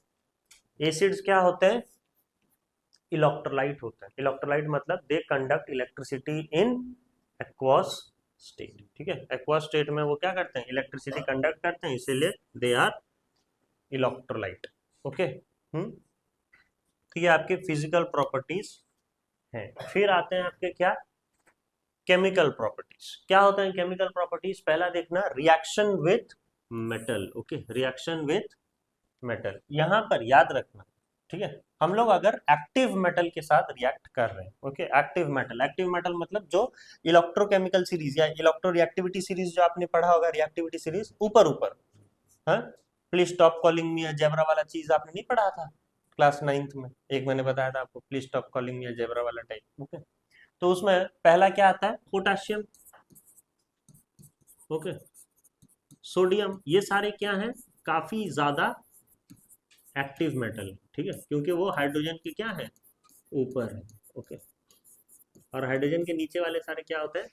S1: एसिड्स क्या होते हैं, इलेक्ट्रोलाइट होते हैं। इलेक्ट्रोलाइट मतलब they conduct electricity in aqueous state. ठीक है, एक्वस स्टेट में वो क्या करते हैं, इलेक्ट्रिसिटी कंडक्ट करते हैं, इसीलिए दे आर इलेक्ट्रोलाइट। ओके, तो ये आपके फिजिकल प्रॉपर्टीज हैं। फिर आते हैं आपके क्या, केमिकल प्रॉपर्टीज। क्या होता है केमिकल प्रॉपर्टीज, पहला देखना reaction with metal. Okay, reaction with metal, यहां पर याद रखना। ठीक है, हम लोग अगर एक्टिव मेटल के साथ रिएक्ट कर रहे हैं, okay, active metal, active metal मतलब जो इलेक्ट्रोकेमिकल सीरीज या इलेक्ट्रो रिएक्टिविटी सीरीज जो आपने पढ़ा होगा, रिएक्टिविटी सीरीज ऊपर ऊपर, हाँ, please stop calling me zebra वाला चीज आपने नहीं पढ़ा था क्लास 9th में, एक मैंने बताया था आपको, please stop calling me zebra वाला टाइप। ओके, तो उसमें पहला क्या आता है, पोटाशियम, ओके, सोडियम, ये सारे क्या हैं, काफी ज्यादा एक्टिव मेटल। ठीक है, क्योंकि वो हाइड्रोजन के क्या है, ऊपर है। ओके, और हाइड्रोजन के नीचे वाले सारे क्या होते हैं,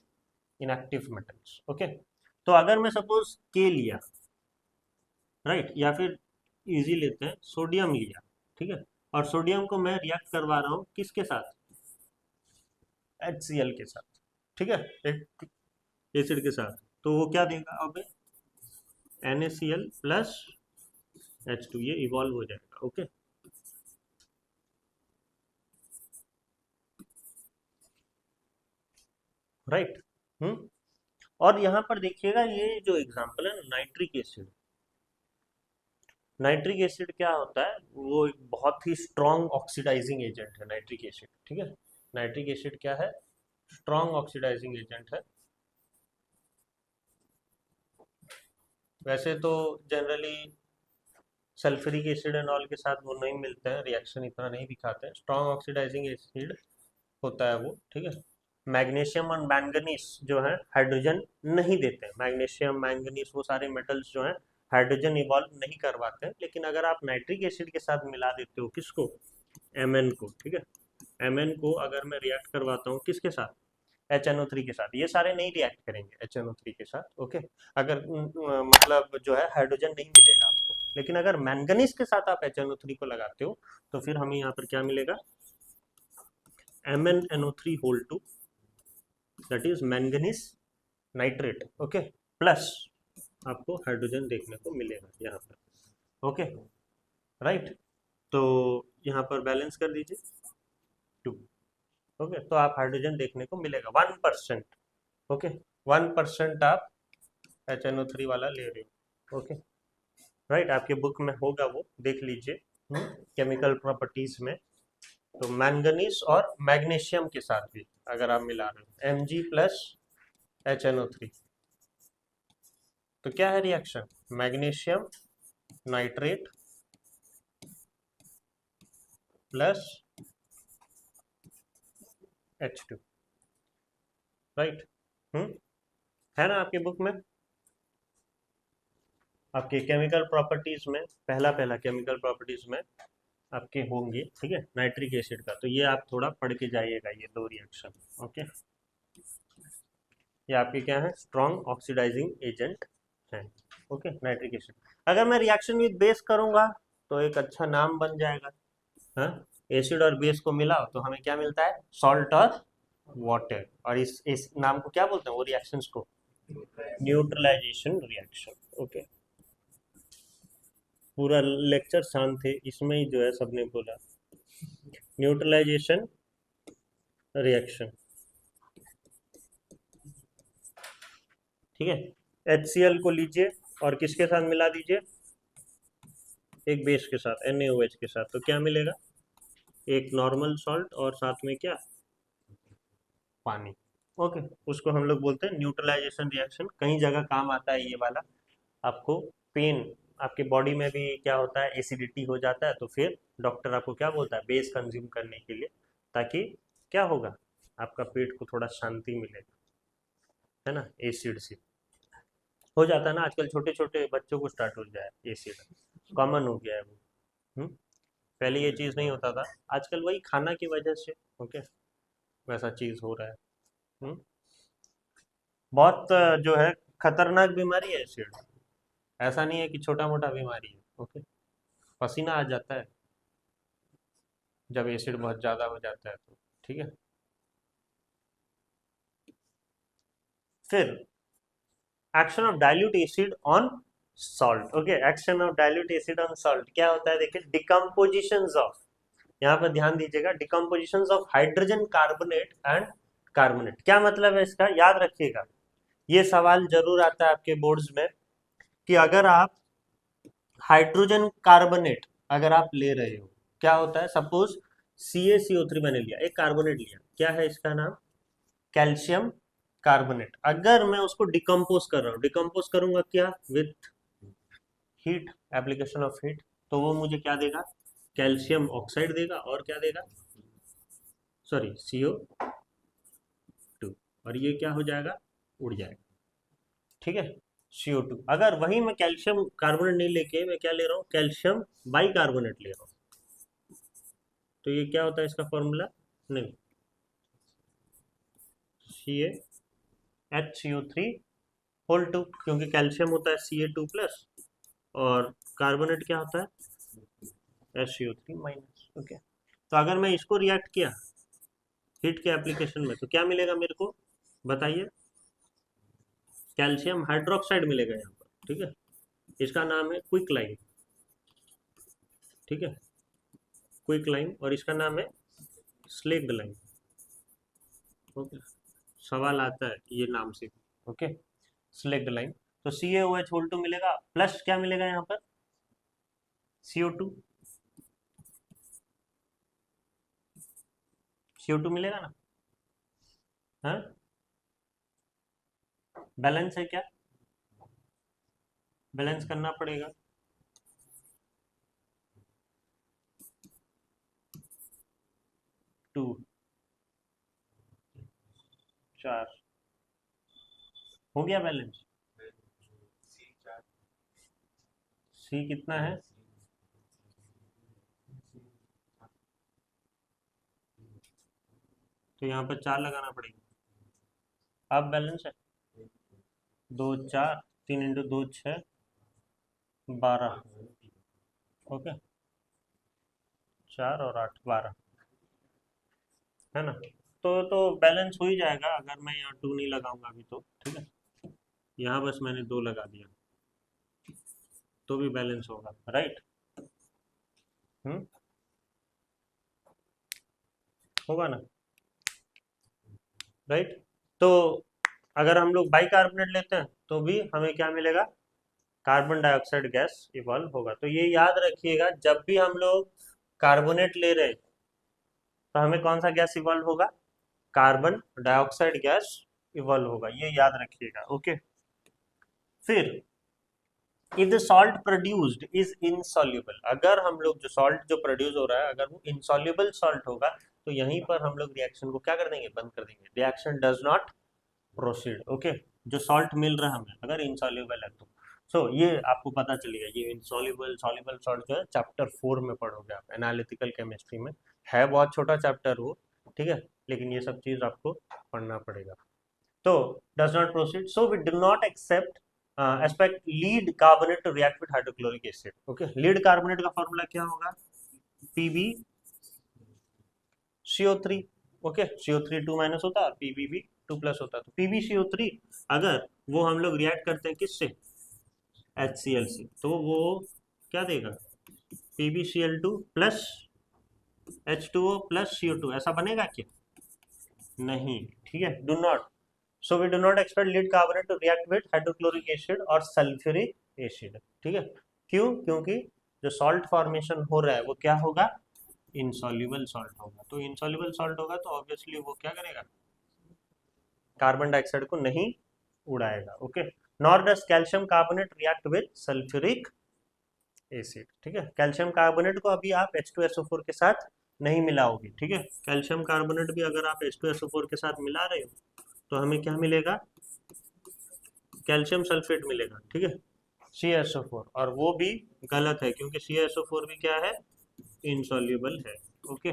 S1: इनएक्टिव मेटल्स। ओके, तो अगर मैं सपोज के लिया, राइट, या फिर इजी लेते हैं, सोडियम लिया। ठीक है, और सोडियम को मैं रिएक्ट करवा रहा हूँ किसके साथ, HCl के साथ। ठीक है, एक एसिड के साथ, तो वो क्या देगा, अब NaCl प्लस H2, ये इवॉल्व हो जाएगा। Okay, right. और यहाँ पर देखिएगा ये जो एग्जांपल है नाइट्रिक एसिड, नाइट्रिक एसिड क्या होता है, वो एक बहुत ही स्ट्रॉन्ग ऑक्सीडाइजिंग एजेंट है नाइट्रिक एसिड। ठीक है, नाइट्रिक एसिड क्या है, स्ट्रॉन्ग ऑक्सीडाइजिंग एजेंट है। वैसे तो generally sulphuric acid and all के साथ वो नहीं मिलते हैं, रिएक्शन इतना नहीं दिखाते हैं, स्ट्रॉन्ग ऑक्सीडाइजिंग एसिड होता है वो। ठीक है, मैग्नीशियम और मैंगनीस जो है हाइड्रोजन नहीं देते हैं, मैग्नीशियम मैंगनीस वो सारे मेटल्स जो हैं हाइड्रोजन इवॉल्व नहीं करवाते हैं। लेकिन अगर आप नाइट्रिक एसिड के साथ मिला देते हो किसको, Mn को, ठीक है, Mn को अगर मैं रिएक्ट करवाता हूँ किसके साथ, HNO3 के साथ, ये सारे नहीं रिएक्ट करेंगे HNO3 के साथ। ओके, अगर मतलब जो है हाइड्रोजन नहीं मिलेगा आपको। लेकिन अगर मैंगनीज के साथ आप HNO3 को लगाते हो तो फिर हमें यहाँ पर क्या मिलेगा, MnNO3 whole two, that is manganese nitrate. Okay, plus आपको हाइड्रोजन देखने को मिलेगा यहाँ पर। Okay, right. तो यहाँ पर बैलेंस कर दीजिए 2। ओके, तो आप हाइड्रोजन देखने को मिलेगा 1%। ओके, 1% आप HNO3 वाला ले रहे हो। ओके, राइट, आपके बुक में होगा, वो देख लीजिए केमिकल प्रॉपर्टीज में। तो मैंगनीज और मैग्नीशियम के साथ भी अगर आप मिला रहे हो Mg प्लस HNO3, तो क्या है reaction? Magnesium nitrate plus H2, right. है ना आपके बुक में? आपके केमिकल प्रॉपर्टीज में पहला पहला केमिकल प्रॉपर्टीज में आपके होंगे, ठीक है, नाइट्रिक एसिड का। तो ये आप थोड़ा पढ़ के जाइएगा, ये दो रिएक्शन। ओके, ये आपके क्या है? स्ट्रॉन्ग ऑक्सीडाइजिंग एजेंट है। Okay, nitric acid. अगर मैं रिएक्शन विद बेस करूंगा तो एक अच्छा नाम बन जाएगा। हाँ, एसिड और बेस को मिलाओ तो हमें क्या मिलता है? सॉल्ट और वाटर। और इस नाम को क्या बोलते हैं, वो रिएक्शंस को? Neutralization reaction. ओके, पूरा लेक्चर शांत थे, इसमें ही जो है सबने बोला न्यूट्रलाइजेशन रिएक्शन। ठीक है, HCl को लीजिए और किसके साथ मिला दीजिए? एक बेस के साथ, NaOH के साथ। तो क्या मिलेगा? एक नॉर्मल सॉल्ट और साथ में क्या? पानी। ओके, उसको हम लोग बोलते हैं न्यूट्रलाइजेशन रिएक्शन। कई जगह काम आता है ये वाला। आपको पेन, आपके बॉडी में भी क्या होता है, एसिडिटी हो जाता है, तो फिर डॉक्टर आपको क्या बोलता है? बेस कंज्यूम करने के लिए, ताकि क्या होगा, आपका पेट को थोड़ा शांति मिलेगा, है ना, एसिड से। हो जाता है ना आजकल, छोटे छोटे बच्चों को स्टार्ट हो जाए एसिड, कॉमन हो गया है वो। हम्म, पहले ये चीज़ नहीं होता था, आजकल वही खाना की वजह से ओके वैसा चीज़ हो रहा है। हम्म, बहुत जो है खतरनाक बीमारी है एसिड। ऐसा नहीं है कि छोटा मोटा बीमारी है। ओके, पसीना आ जाता है जब एसिड बहुत ज़्यादा हो जाता है तो। ठीक है, फिर action of dilute acid on salt. Okay, action of dilute acid on salt क्या होता है? देखिए, डिकम्पोजिशन ऑफ, यहाँ पर ध्यान दीजिएगा, decomposition of hydrogen carbonate and carbonate. क्या मतलब है इसका? याद रखिएगा, ये सवाल जरूर आता है आपके बोर्ड्स में कि अगर आप हाइड्रोजन कार्बोनेट अगर आप ले रहे हो, क्या होता है? सपोज CaCO3 मैंने लिया, एक कार्बोनेट लिया, क्या है इसका नाम? Calcium carbonate. अगर मैं उसको डिकम्पोज कर रहा हूँ, डिकम्पोज करूंगा क्या? With heat, application of heat, तो वो मुझे क्या देगा? कैल्शियम ऑक्साइड देगा। और क्या देगा? Sorry, CO2। और ये क्या हो जाएगा? उड़ जाएगा। ठीक है, CO2। अगर वही मैं कैल्शियम कार्बोनेट नहीं लेके मैं क्या ले रहा हूँ? कैल्शियम बाई कार्बोनेट ले रहा हूँ, तो ये क्या होता है इसका फॉर्मूला? नहीं, CaHCO3 होल 2, क्योंकि कैल्शियम होता है Ca2 प्लस और कार्बोनेट क्या होता है? HCO3 minus. ओके, तो अगर मैं इसको रिएक्ट किया हीट के एप्लीकेशन में तो क्या मिलेगा मेरे को? बताइए। कैल्शियम हाइड्रोक्साइड मिलेगा यहाँ पर। ठीक है, इसका नाम है क्विक लाइम। ठीक है, क्विक लाइम, और इसका नाम है स्लेक्ड लाइम। ओके, सवाल आता है ये नाम से। Okay, slaked lime. तो CaOH होल 2 मिलेगा, प्लस क्या मिलेगा यहाँ पर? CO2। CO2 मिलेगा ना? हाँ, बैलेंस है क्या? बैलेंस करना पड़ेगा। टू, 4 हो गया बैलेंस। C कितना है? तो यहाँ पर 4 लगाना पड़ेगा। अब बैलेंस है 2 4, 3 × 2 6, 12। ओके, 4 और 8 12, है ना? तो बैलेंस हो ही जाएगा अगर मैं यहाँ 2 नहीं लगाऊंगा अभी तो। ठीक है, यहाँ बस मैंने 2 लगा दिया। तो भी बैलेंस होगा, राइट? होगा ना, राइट? तो अगर हम लोग बाइकार्बोनेट लेते हैं तो भी हमें क्या मिलेगा? कार्बन डाइऑक्साइड गैस इवॉल्व होगा। तो ये याद रखिएगा, जब भी हम लोग कार्बोनेट ले रहे हैं तो हमें कौन सा गैस इवॉल्व होगा? कार्बन डाइऑक्साइड गैस इवॉल्व होगा, ये याद रखिएगा, ओके? फिर if the salt produced is insoluble, अगर हम लोग जो सॉल्ट जो प्रोड्यूस हो रहा है अगर वो इनसॉल्युबल सॉल्ट होगा तो यहीं पर हम लोग रिएक्शन को क्या कर देंगे? बंद कर देंगे। Reaction does not proceed, okay? जो सॉल्ट मिल रहा है हमें अगर इनसॉल्युबल है तो ये आपको पता चलेगा। ये इनसॉल्युबल सॉल्युबल सॉल्ट जो है चैप्टर 4 में पढ़ोगे आप, एनालिटिकल केमिस्ट्री में है, बहुत छोटा चैप्टर वो, ठीक है? लेकिन ये सब चीज आपको पढ़ना पड़ेगा। तो does not proceed, so we do not accept expect lead carbonate to react with hydrochloric acid, okay? Lead carbonate का फॉर्मूला क्या होगा? PB CO3, okay? CO3 2 minus होता है और पीबी भी 2 प्लस होता है। तो PbCO3 अगर वो हम लोग रिएक्ट करते हैं किससे? HCl से, तो वो क्या देगा? PbCl2 plus H2O plus CO2, ऐसा बनेगा क्या? नहीं, ठीक है? Do not, so we do not expect lead carbonate to react with hydrochloric acid और सल्फ्यूरिक एसिड, ठीक है? क्यों? क्योंकि जो सॉल्ट फॉर्मेशन हो रहा है वो क्या होगा? इनसॉल्युबल सॉल्ट होगा। तो इनसॉल्युबल सॉल्ट होगा तो ऑब्वियसली वो क्या करेगा? कार्बन डाइऑक्साइड को नहीं उड़ाएगा, okay? Nor does calcium carbonate react with sulphuric acid, ठीक है? कैल्शियम कार्बोनेट को अभी आप H2SO4 के साथ नहीं मिलाओगे, ठीक है? कैल्शियम कार्बोनेट भी अगर आप H2SO4 के साथ मिला रहे हो तो हमें क्या मिलेगा? कैल्शियम सल्फेट मिलेगा, ठीक है? CaSO4, और वो भी गलत है क्योंकि CaSO4 भी क्या है? इनसॉल्युबल है, ओके?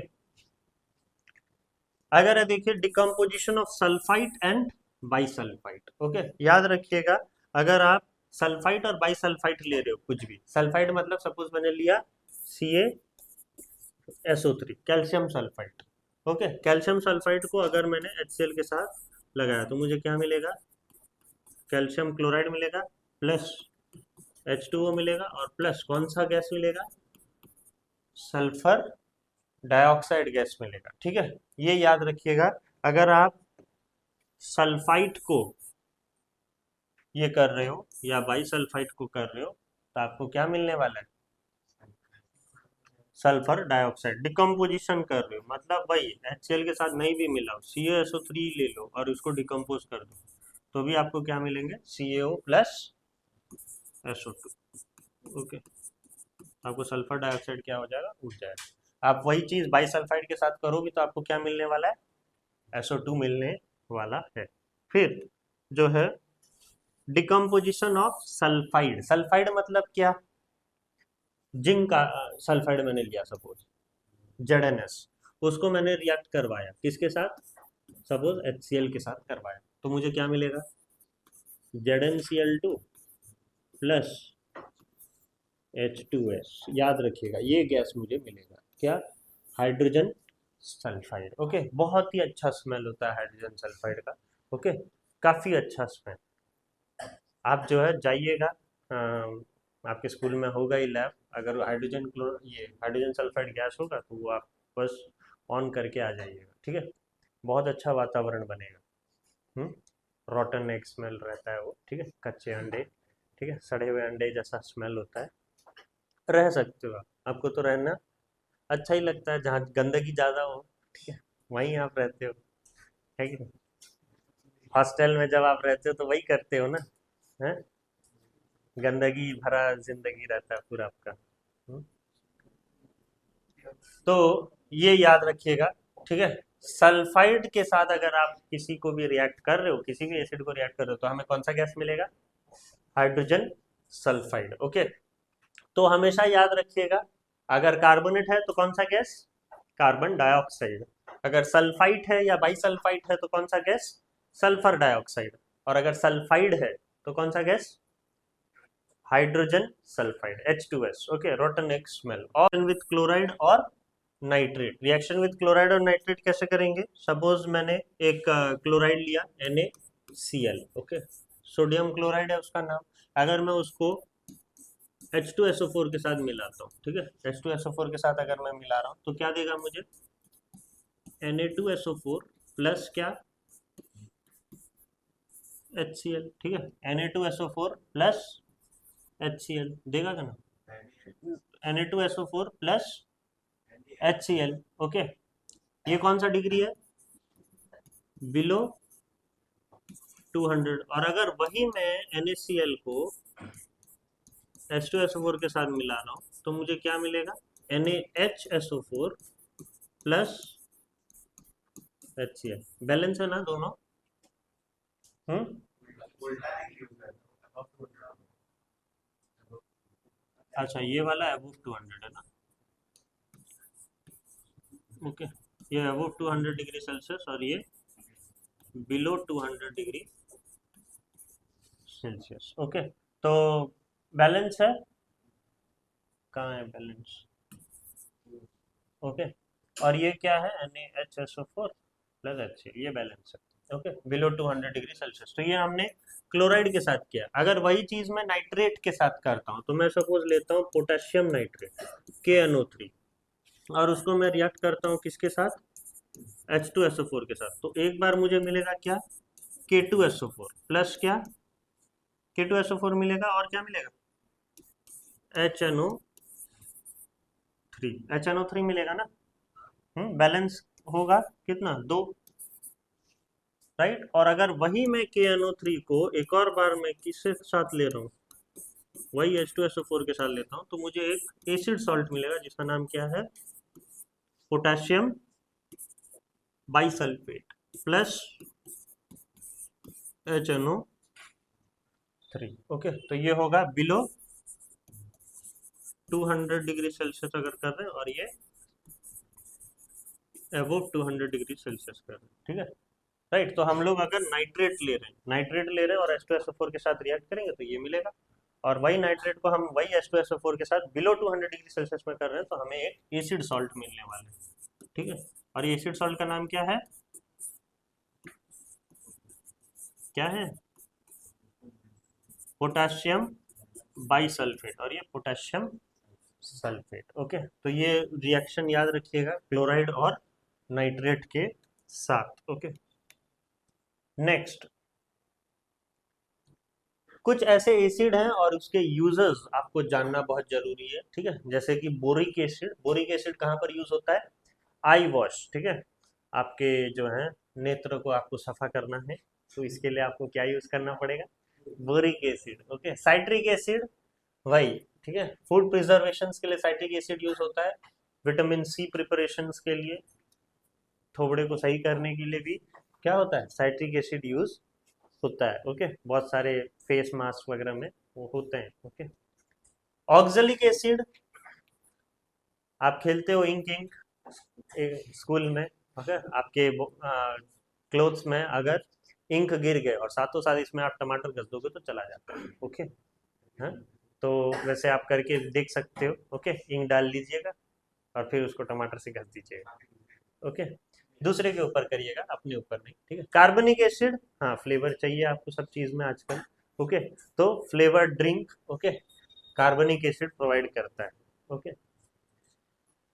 S1: अगर देखिए decomposition of sulphite and bisulphite, okay? याद रखिएगा, अगर आप सल्फाइट और बाइसल्फाइट ले रहे हो, कुछ भी सल्फाइट मतलब सपोज मैंने लिया CaSO3, calcium sulphite, okay? Calcium sulphite को अगर मैंने HCl के साथ लगाया तो मुझे क्या मिलेगा? कैल्शियम क्लोराइड मिलेगा प्लस H2O मिलेगा और प्लस कौन सा गैस मिलेगा? सल्फर डाइऑक्साइड गैस मिलेगा, ठीक है? ये याद रखिएगा, अगर आप सल्फाइट को ये कर रहे हो या बाइसल्फाइट को कर रहे हो तो आपको क्या मिलने वाला है? Sulphur dioxide. डिकम्पोजिशन कर रहे हो मतलब वही HCl के साथ नहीं भी मिलाओ, CaSO3 ले लो और उसको डिकम्पोज कर दो तो भी आपको क्या मिलेंगे? CaO plus SO2, okay? आपको सल्फर डाइऑक्साइड क्या हो जाएगा? उठ जाएगा। आप वही चीज बाइसल्फाइड के साथ करोगे तो आपको क्या मिलने वाला है? SO2 मिलने वाला है। फिर जो है डिकम्पोजिशन ऑफ सल्फाइड, सल्फाइड मतलब क्या? जिंक का सल्फाइड मैंने लिया सपोज, ZnS, उसको मैंने रिएक्ट करवाया किसके साथ? सपोज HCl के साथ करवाया तो मुझे क्या मिलेगा? ZnCl2 प्लस H2S, याद रखिएगा ये गैस मुझे मिलेगा, क्या? Hydrogen sulphide, okay? बहुत ही अच्छा स्मेल होता है हाइड्रोजन सल्फाइड का, ओके? काफी अच्छा स्मेल। आप जो है जाइएगा, आपके स्कूल में होगा ही लैब, अगर ये हाइड्रोजन सल्फाइड गैस होगा तो वो आप बस ऑन करके आ जाइएगा, ठीक है? बहुत अच्छा वातावरण बनेगा। रॉटन एग स्मेल रहता है वो, ठीक है? कच्चे अंडे, ठीक है? सड़े हुए अंडे जैसा स्मेल होता है। रह सकते हो आप, आपको तो रहना अच्छा ही लगता है जहाँ गंदगी ज़्यादा हो, ठीक है? वहीं आप रहते हो, है कि नहीं? हॉस्टल में जब आप रहते हो तो वही करते हो ना, है? गंदगी भरा जिंदगी रहता है पूरा आपका। हम्म? तो ये याद रखिएगा, ठीक है? सल्फाइड के साथ अगर आप किसी को भी रिएक्ट कर रहे हो, किसी भी एसिड को रिएक्ट कर रहे हो तो हमें कौन सा गैस मिलेगा? Hydrogen sulphide, okay? तो हमेशा याद रखिएगा, अगर कार्बोनेट है तो कौन सा गैस? Carbon dioxide. अगर सल्फाइट है या बाइसल्फाइट है तो कौन सा गैस? Sulphur dioxide. और अगर सल्फाइड है तो कौन सा gas? Hydrogen sulphide, H2S, okay? Rotten egg smell. और विथ क्लोराइड और नाइट्रेट, रिएक्शन विथ क्लोराइड और नाइट्रेट कैसे करेंगे? सपोज मैंने एक क्लोराइड लिया NaCl, ओके? सोडियम क्लोराइड है उसका नाम। अगर मैं उसको H2SO4 के साथ मिलाता हूँ, ठीक है, H2SO4 के साथ अगर मैं मिला रहा हूँ तो क्या देगा मुझे, Na2SO4 प्लस क्या, HCl, ठीक है, Na2SO4 प्लस HCl देगा क्या ना, Na2SO4 प्लस HCl, ओके। ये कौन सा डिग्री है, बिलो 200। और अगर वही मैं NaCl को H2SO4 के साथ मिला रहा हूँ तो मुझे क्या मिलेगा, NaHSO4 प्लस HCl, बैलेंस है ना दोनों। हम्म, अच्छा ये वाला अबव 200 है ना, ओके, ये अबव 200 डिग्री सेल्सियस और ये बिलो 200 डिग्री सेल्सियस, ओके। तो बैलेंस है, कहाँ है बैलेंस, ओके। और ये क्या है, NaHSO4 प्लस HCl, ये बैलेंस है, ओके, बिलो 200 डिग्री सेल्सियस। तो ये हमने क्लोराइड के साथ किया। अगर वही चीज मैं नाइट्रेट के साथ करता हूँ तो मैं सपोज लेता हूँ पोटेशियम नाइट्रेट KNO3 और उसको मैं रिएक्ट करता हूँ किसके साथ, H2SO4 के साथ, तो एक बार मुझे मिलेगा क्या, K2SO4 प्लस क्या, K2SO4 मिलेगा और क्या मिलेगा, HNO3 मिलेगा ना। बैलेंस होगा कितना, दो, राइट। और अगर वही मैं KNO3 को एक और बार मैं किसके साथ ले रहा हूँ, वही H2SO4 के साथ लेता हूँ तो मुझे एक एसिड सॉल्ट मिलेगा जिसका नाम क्या है, potassium bisulphate plus HNO3, okay. तो ये होगा बिलो 200 डिग्री सेल्सियस अगर कर रहे हैं और ये अबव 200 डिग्री सेल्सियस कर रहे हैं, ठीक है, राइट। तो हम लोग अगर नाइट्रेट ले रहे हैं और H2SO4 के साथ रिएक्ट करेंगे तो ये मिलेगा। और वही नाइट्रेट को हम वही H2SO4 के साथ बिलो 200 डिग्री सेल्सियस में कर रहे हैं तो हमें एक एसिड सॉल्ट मिलने वाला है, ठीक है। और ये एसिड सॉल्ट का नाम क्या है, क्या है, पोटाशियम बाइसल्फेट और ये पोटेशियम सल्फेट, ओके। तो ये रिएक्शन याद रखिएगा क्लोराइड और नाइट्रेट के साथ, ओके। नेक्स्ट, कुछ ऐसे एसिड हैं और उसके यूजर्स आपको जानना बहुत जरूरी है, ठीक है, जैसे कि बोरिक एसिड। बोरिक एसिड कहाँ पर यूज होता है, आई वॉश, ठीक है, आपके जो है नेत्र को आपको सफा करना है तो इसके लिए आपको क्या यूज करना पड़ेगा, boric acid, okay. Citric acid, वही, ठीक है, फूड प्रिजर्वेशन के लिए साइट्रिक एसिड यूज होता है। विटामिन सी प्रिपरेशन के लिए, थोबड़े को सही करने के लिए भी क्या होता है, साइट्रिक एसिड यूज होता है, ओके। बहुत सारे फेस मास्क वगैरह में वो होते हैं, ओके। ऑक्जेलिक एसिड, आप खेलते हो इंक इंक स्कूल में, ओके, आपके क्लोथ्स में अगर इंक गिर गए और साथों साथ इसमें आप टमाटर घस दोगे तो चला जाता है, ओके। हाँ, तो वैसे आप करके देख सकते हो, ओके, इंक डाल लीजिएगा और फिर उसको टमाटर से घस दीजिएगा, ओके। दूसरे के ऊपर करिएगा, अपने ऊपर नहीं, ठीक है। कार्बनिक एसिड, हाँ, फ्लेवर चाहिए आपको सब चीज में आजकल, ओके, तो फ्लेवर ड्रिंक, ओके, कार्बनिक एसिड प्रोवाइड करता है, okay.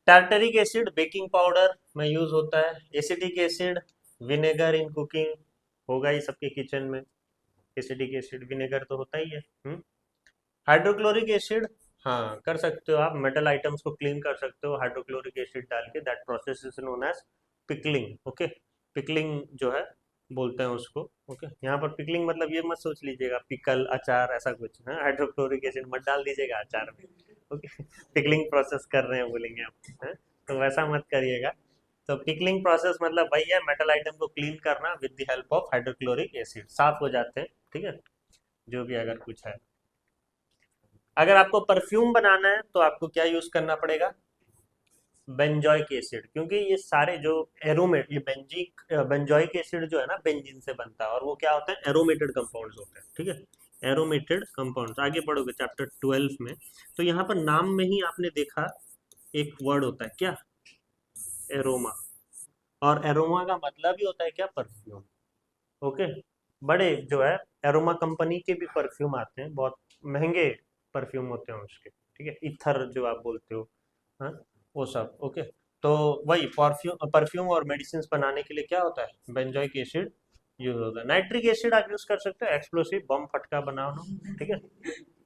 S1: Tartaric acid baking powder में यूज होता है। Acetic acid, vinegar in cooking, होगा ही सबके किचन में, एसिटिक एसिड विनेगर तो होता ही है। हाइड्रोक्लोरिक एसिड, हाँ कर सकते हो आप, मेटल आइटम्स को क्लीन कर सकते हो हाइड्रोक्लोरिक एसिड डाल के, that process is known as pickling, okay. Pickling जो है बोलते हैं उसको, ओके। यहाँ पर पिकलिंग मतलब ये मत सोच लीजिएगा पिकल अचार ऐसा कुछ है, हाइड्रोक्लोरिक एसिड मत डाल दीजिएगा अचार में, ओके। पिकलिंग प्रोसेस कर रहे हैं बोलेंगे आप, हैं? तो वैसा मत करिएगा। तो पिकलिंग प्रोसेस मतलब वही है, मेटल आइटम को क्लीन करना with the help of hydrochloric acid, साफ हो जाते हैं, ठीक है, जो भी अगर कुछ है। अगर आपको परफ्यूम बनाना है तो आपको क्या यूज करना पड़ेगा, बेंजोइक एसिड, क्योंकि ये सारे जो एरोमेट, ये बेंजोइक एसिड जो है ना बेंजीन से बनता है और वो क्या होता है, एरोमेटेड कंपाउंड्स होते हैं, ठीक है, एरोमेटेड कंपाउंड्स। आगे पढ़ोगे चैप्टर 12 में तो यहाँ पर नाम में ही आपने देखा एक वर्ड होता है क्या, एरोमा। और एरोमा का मतलब ही होता है क्या, परफ्यूम, ओके। बड़े जो है एरोमा कंपनी के भी परफ्यूम आते हैं, बहुत महंगे परफ्यूम होते हैं उसके, ठीक है, इथर जो आप बोलते हो, हाँ, वो सब, ओके। तो वही परफ्यूम और मेडिसिन बनाने के लिए क्या होता है, बेंजोइक एसिड यूज होता है। नाइट्रिक एसिड आप यूज कर सकते हो, एक्सप्लोसिव बम फटका बनाना, ठीक है।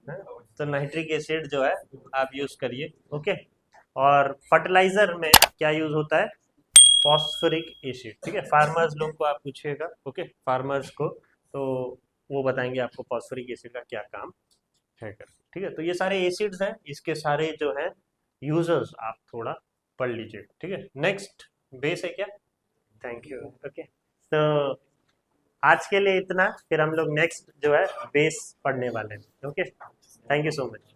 S1: हाँ, तो नाइट्रिक एसिड जो है आप यूज करिए, ओके। और फर्टिलाइजर में क्या यूज होता है, फॉस्फोरिक एसिड, ठीक है। फार्मर्स लोग को आप पूछिएगा, ओके, फार्मर्स को, तो वो बताएंगे आपको फॉस्फोरिक एसिड का क्या काम है कर, ठीक है। तो ये सारे एसिड्स हैं, इसके सारे जो है यूजर्स आप थोड़ा पढ़ लीजिए, ठीक है। नेक्स्ट बेस है क्या, थैंक यू, ओके। तो आज के लिए इतना, फिर हम लोग नेक्स्ट जो है बेस पढ़ने वाले हैं, okay. Thank you so much.